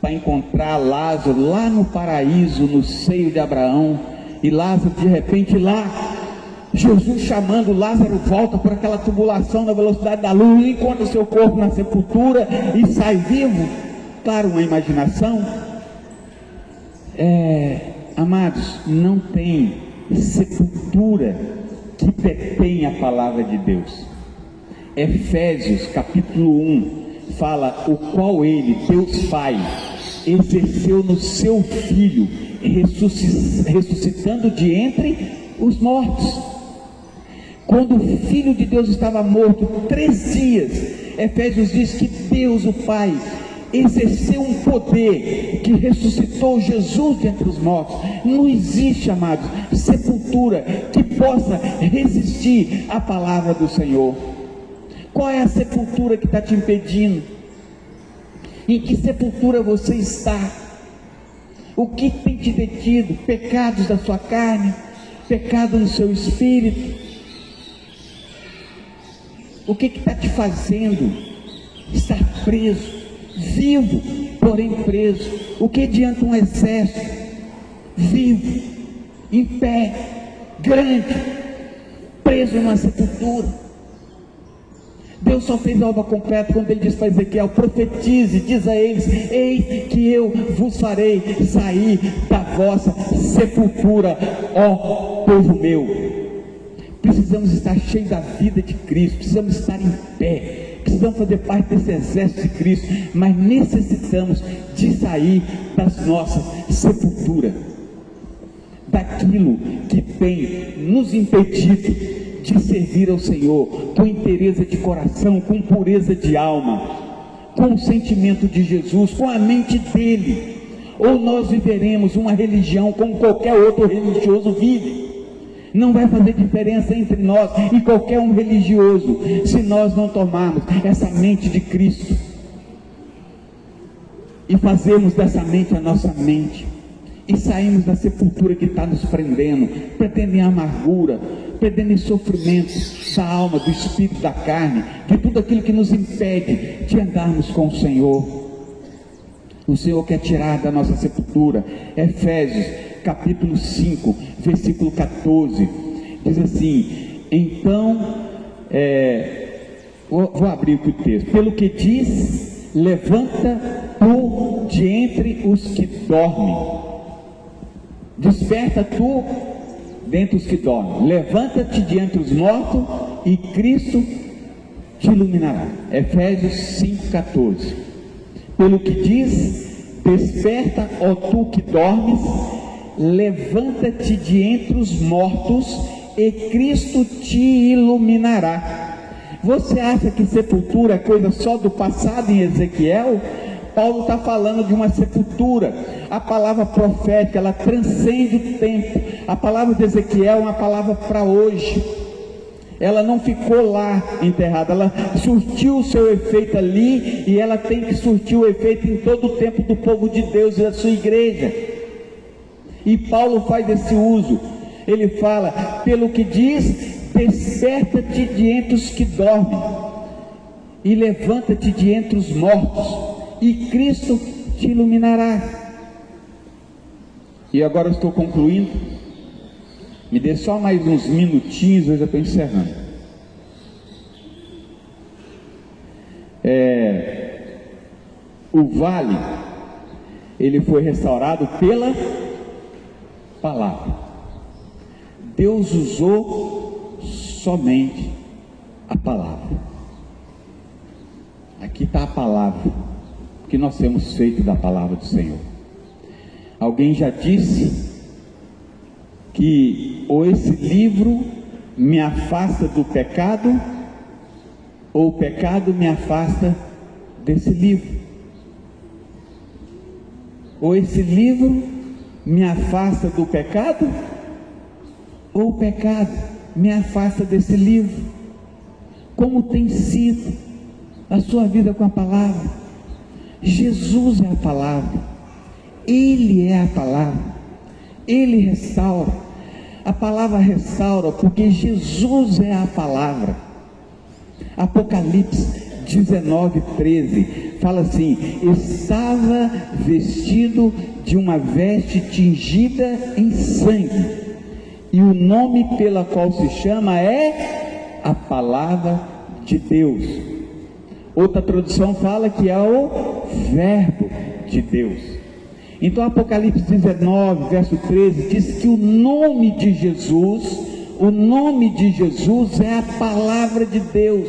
[SPEAKER 1] para encontrar Lázaro lá no paraíso, no seio de Abraão. E Lázaro, de repente, lá, Jesus chamando Lázaro, volta por aquela tubulação na velocidade da luz, encontra o seu corpo na sepultura e sai vivo. Claro, uma imaginação. Amados, não tem sepultura que detém a palavra de Deus. Efésios capítulo 1 fala: o qual ele, Deus Pai, exerceu no seu Filho, ressuscitando de entre os mortos. Quando o Filho de Deus estava morto 3 dias, Efésios diz que Deus, o Pai, exerceu um poder que ressuscitou Jesus dentre os mortos. Não existe, amados, sepultura que possa resistir à palavra do Senhor. Qual é a sepultura que está te impedindo? Em que sepultura você está? O que tem te detido? Pecados da sua carne, pecado no seu espírito. O que está te fazendo estar preso? Vivo, porém preso. O que adianta um exército vivo, em pé, grande, preso numa sepultura? Deus só fez a obra completa quando ele diz para Ezequiel: profetize, diz a eles: eis que eu vos farei sair da vossa sepultura, ó povo meu. Precisamos estar cheios da vida de Cristo, precisamos estar em pé, precisamos fazer parte desse exército de Cristo, mas necessitamos de sair das nossas sepulturas, daquilo que tem nos impedido de servir ao Senhor com inteireza de coração, com pureza de alma, com o sentimento de Jesus, com a mente dele. Ou nós viveremos uma religião como qualquer outro religioso vive. Não vai fazer diferença entre nós e qualquer um religioso, se nós não tomarmos essa mente de Cristo. e fazermos dessa mente a nossa mente, e sairmos da sepultura que está nos prendendo, em amargura, em sofrimento da alma, do espírito, da carne, de tudo aquilo que nos impede de andarmos com o Senhor. O Senhor quer tirar da nossa sepultura. Efésios capítulo 5, versículo 14, diz assim, então, vou abrir aqui o texto, pelo que diz, levanta tu de entre os que dormem, desperta tu dentre os que dormem, levanta-te de entre os mortos e Cristo te iluminará. Efésios 5,14. Pelo que diz, desperta, ó tu que dormes, levanta-te de entre os mortos e Cristo te iluminará. Você acha que sepultura é coisa só do passado em Ezequiel? Paulo está falando de uma sepultura. A palavra profética, ela transcende o tempo. A palavra de Ezequiel é uma palavra para hoje. Ela não ficou lá enterrada, ela surtiu o seu efeito ali, e ela tem que surtir o efeito em todo o tempo do povo de Deus e da sua igreja. E Paulo faz esse uso. Ele fala, pelo que diz, desperta-te de entre os que dormem e levanta-te de entre os mortos e Cristo te iluminará. E agora eu estou concluindo. Me dê só mais uns minutinhos, eu já estou encerrando. O vale, ele foi restaurado pela palavra. Deus usou somente a palavra. Aqui está a palavra que nós temos feito da palavra do Senhor. Alguém já disse que ou esse livro me afasta do pecado, ou o pecado me afasta desse livro. Ou esse livro me afasta do pecado, ou o pecado me afasta desse livro. Como tem sido a sua vida com a palavra? Jesus é a palavra, Ele é a palavra, Ele restaura. A palavra restaura porque Jesus é a palavra. Apocalipse 19:13 fala assim: estava vestido de uma veste tingida em sangue, e o nome pela qual se chama é a palavra de Deus. Outra tradução fala que é o verbo de Deus. Então Apocalipse 19, verso 13, diz que o nome de Jesus é a palavra de Deus,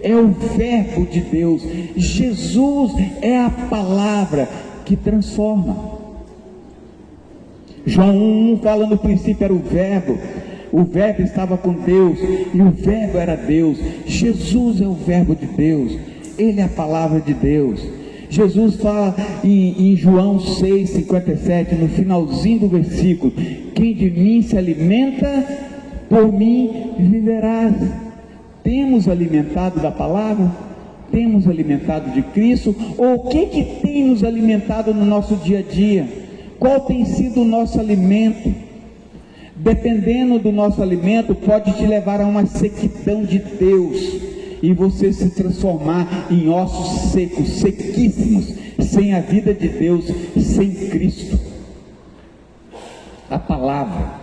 [SPEAKER 1] é o verbo de Deus. Jesus é a palavra que transforma. João 1 fala, no princípio era o verbo estava com Deus, e o verbo era Deus. Jesus é o verbo de Deus, Ele é a palavra de Deus. Jesus fala em João 6,57, no finalzinho do versículo: quem de mim se alimenta, por mim viverá. Temos alimentado da palavra? Temos alimentado de Cristo? Ou o que tem nos alimentado no nosso dia a dia? Qual tem sido o nosso alimento? Dependendo do nosso alimento, pode te levar a uma sequidão de Deus, e você se transformar em ossos secos, sequíssimos, sem a vida de Deus, sem Cristo. A palavra,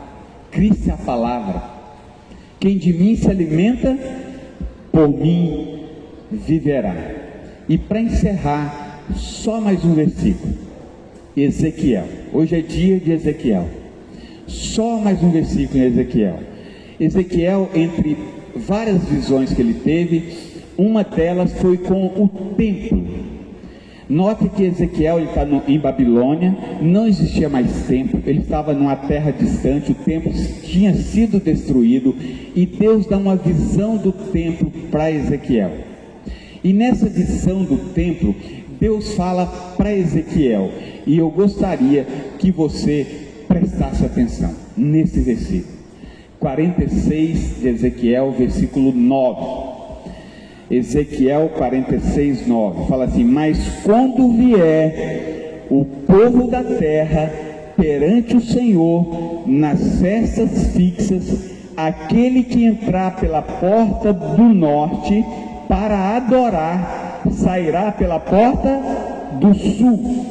[SPEAKER 1] Cristo é a palavra. Quem de mim se alimenta, por mim viverá. E para encerrar, só mais um versículo. Ezequiel, hoje é dia de Ezequiel. Só mais um versículo em Ezequiel. Ezequiel, entre várias visões que ele teve, uma delas foi com o templo. Note que Ezequiel está em Babilônia, não existia mais templo, ele estava numa terra distante, o templo tinha sido destruído, e Deus dá uma visão do templo para Ezequiel. E nessa visão do templo, Deus fala para Ezequiel, e eu gostaria que você prestasse atenção nesse versículo 46 de Ezequiel, versículo 9. Ezequiel 46:9 fala assim: mas quando vier o povo da terra perante o Senhor nas festas fixas, aquele que entrar pela porta do norte para adorar, sairá pela porta do sul.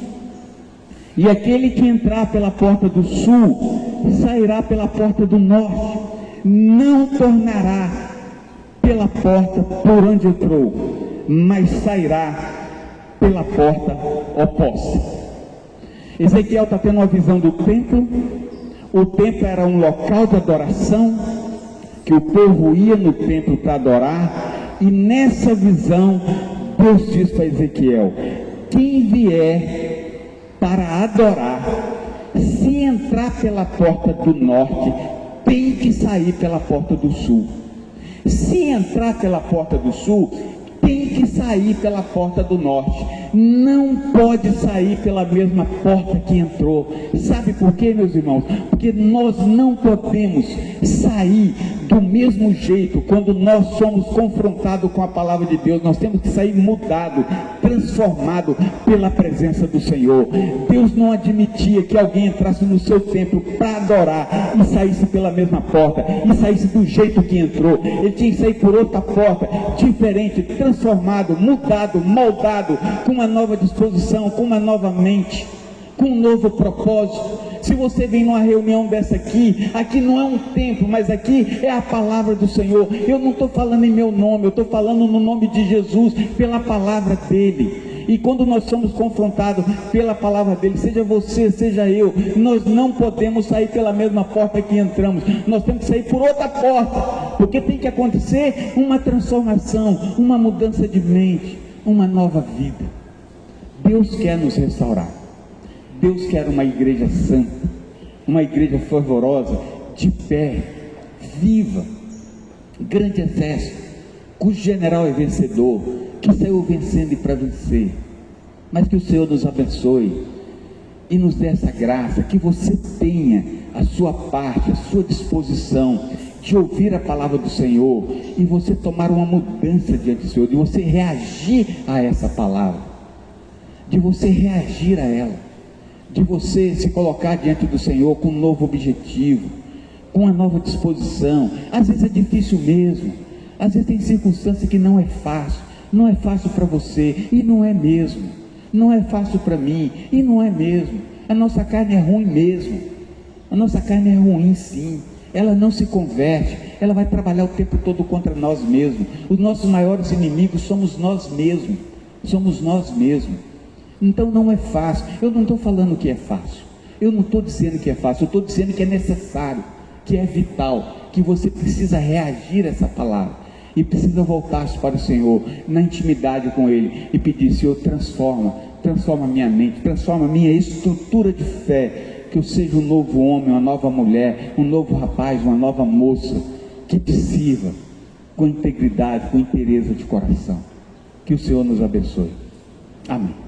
[SPEAKER 1] E aquele que entrar pela porta do sul, sairá pela porta do norte. Não tornará pela porta por onde entrou, mas sairá pela porta oposta. Ezequiel está tendo uma visão do templo. O templo era um local de adoração, que o povo ia no templo para adorar, e nessa visão, Deus diz para Ezequiel: quem vier para adorar, se entrar pela porta do norte, tem que sair pela porta do sul. Se entrar pela porta do sul, tem que sair pela porta do norte. Não pode sair pela mesma porta que entrou. Sabe por quê, meus irmãos? Porque nós não podemos sair do mesmo jeito. Quando nós somos confrontados com a palavra de Deus, nós temos que sair mudado, transformado pela presença do Senhor. Deus não admitia que alguém entrasse no seu templo para adorar e saísse pela mesma porta, e saísse do jeito que entrou. Ele tinha que sair por outra porta, diferente, transformado, mudado, moldado, com uma nova disposição, com uma nova mente, com um novo propósito. Se você vem numa reunião dessa aqui não é um templo, mas aqui é a palavra do Senhor. Eu não estou falando em meu nome, eu estou falando no nome de Jesus, pela palavra dele. E quando nós somos confrontados pela palavra dele, seja você, seja eu, nós não podemos sair pela mesma porta que entramos. Nós temos que sair por outra porta, porque tem que acontecer uma transformação, uma mudança de mente, uma nova vida. Deus quer nos restaurar. Deus quer uma igreja santa, uma igreja fervorosa, de pé, viva, grande exército, cujo general é vencedor, que saiu vencendo e para vencer. Mas que o Senhor nos abençoe e nos dê essa graça, que você tenha a sua parte, a sua disposição de ouvir a palavra do Senhor e você tomar uma mudança diante do Senhor, de você reagir a essa palavra, de você reagir a ela, de você se colocar diante do Senhor com um novo objetivo, com uma nova disposição. Às vezes é difícil mesmo, às vezes tem circunstância que não é fácil para você, e não é mesmo, não é fácil para mim, e não é mesmo. A nossa carne é ruim mesmo, a nossa carne é ruim sim, ela não se converte, ela vai trabalhar o tempo todo contra nós mesmos. Os nossos maiores inimigos somos nós mesmos, Então não é fácil. Eu não estou falando que é fácil, eu não estou dizendo que é fácil, eu estou dizendo que é necessário, que é vital, que você precisa reagir a essa palavra, e precisa voltar-se para o Senhor, na intimidade com Ele, e pedir: Senhor, transforma minha mente, transforma minha estrutura de fé, que eu seja um novo homem, uma nova mulher, um novo rapaz, uma nova moça, que te sirva com integridade, com inteireza de coração. Que o Senhor nos abençoe. Amém.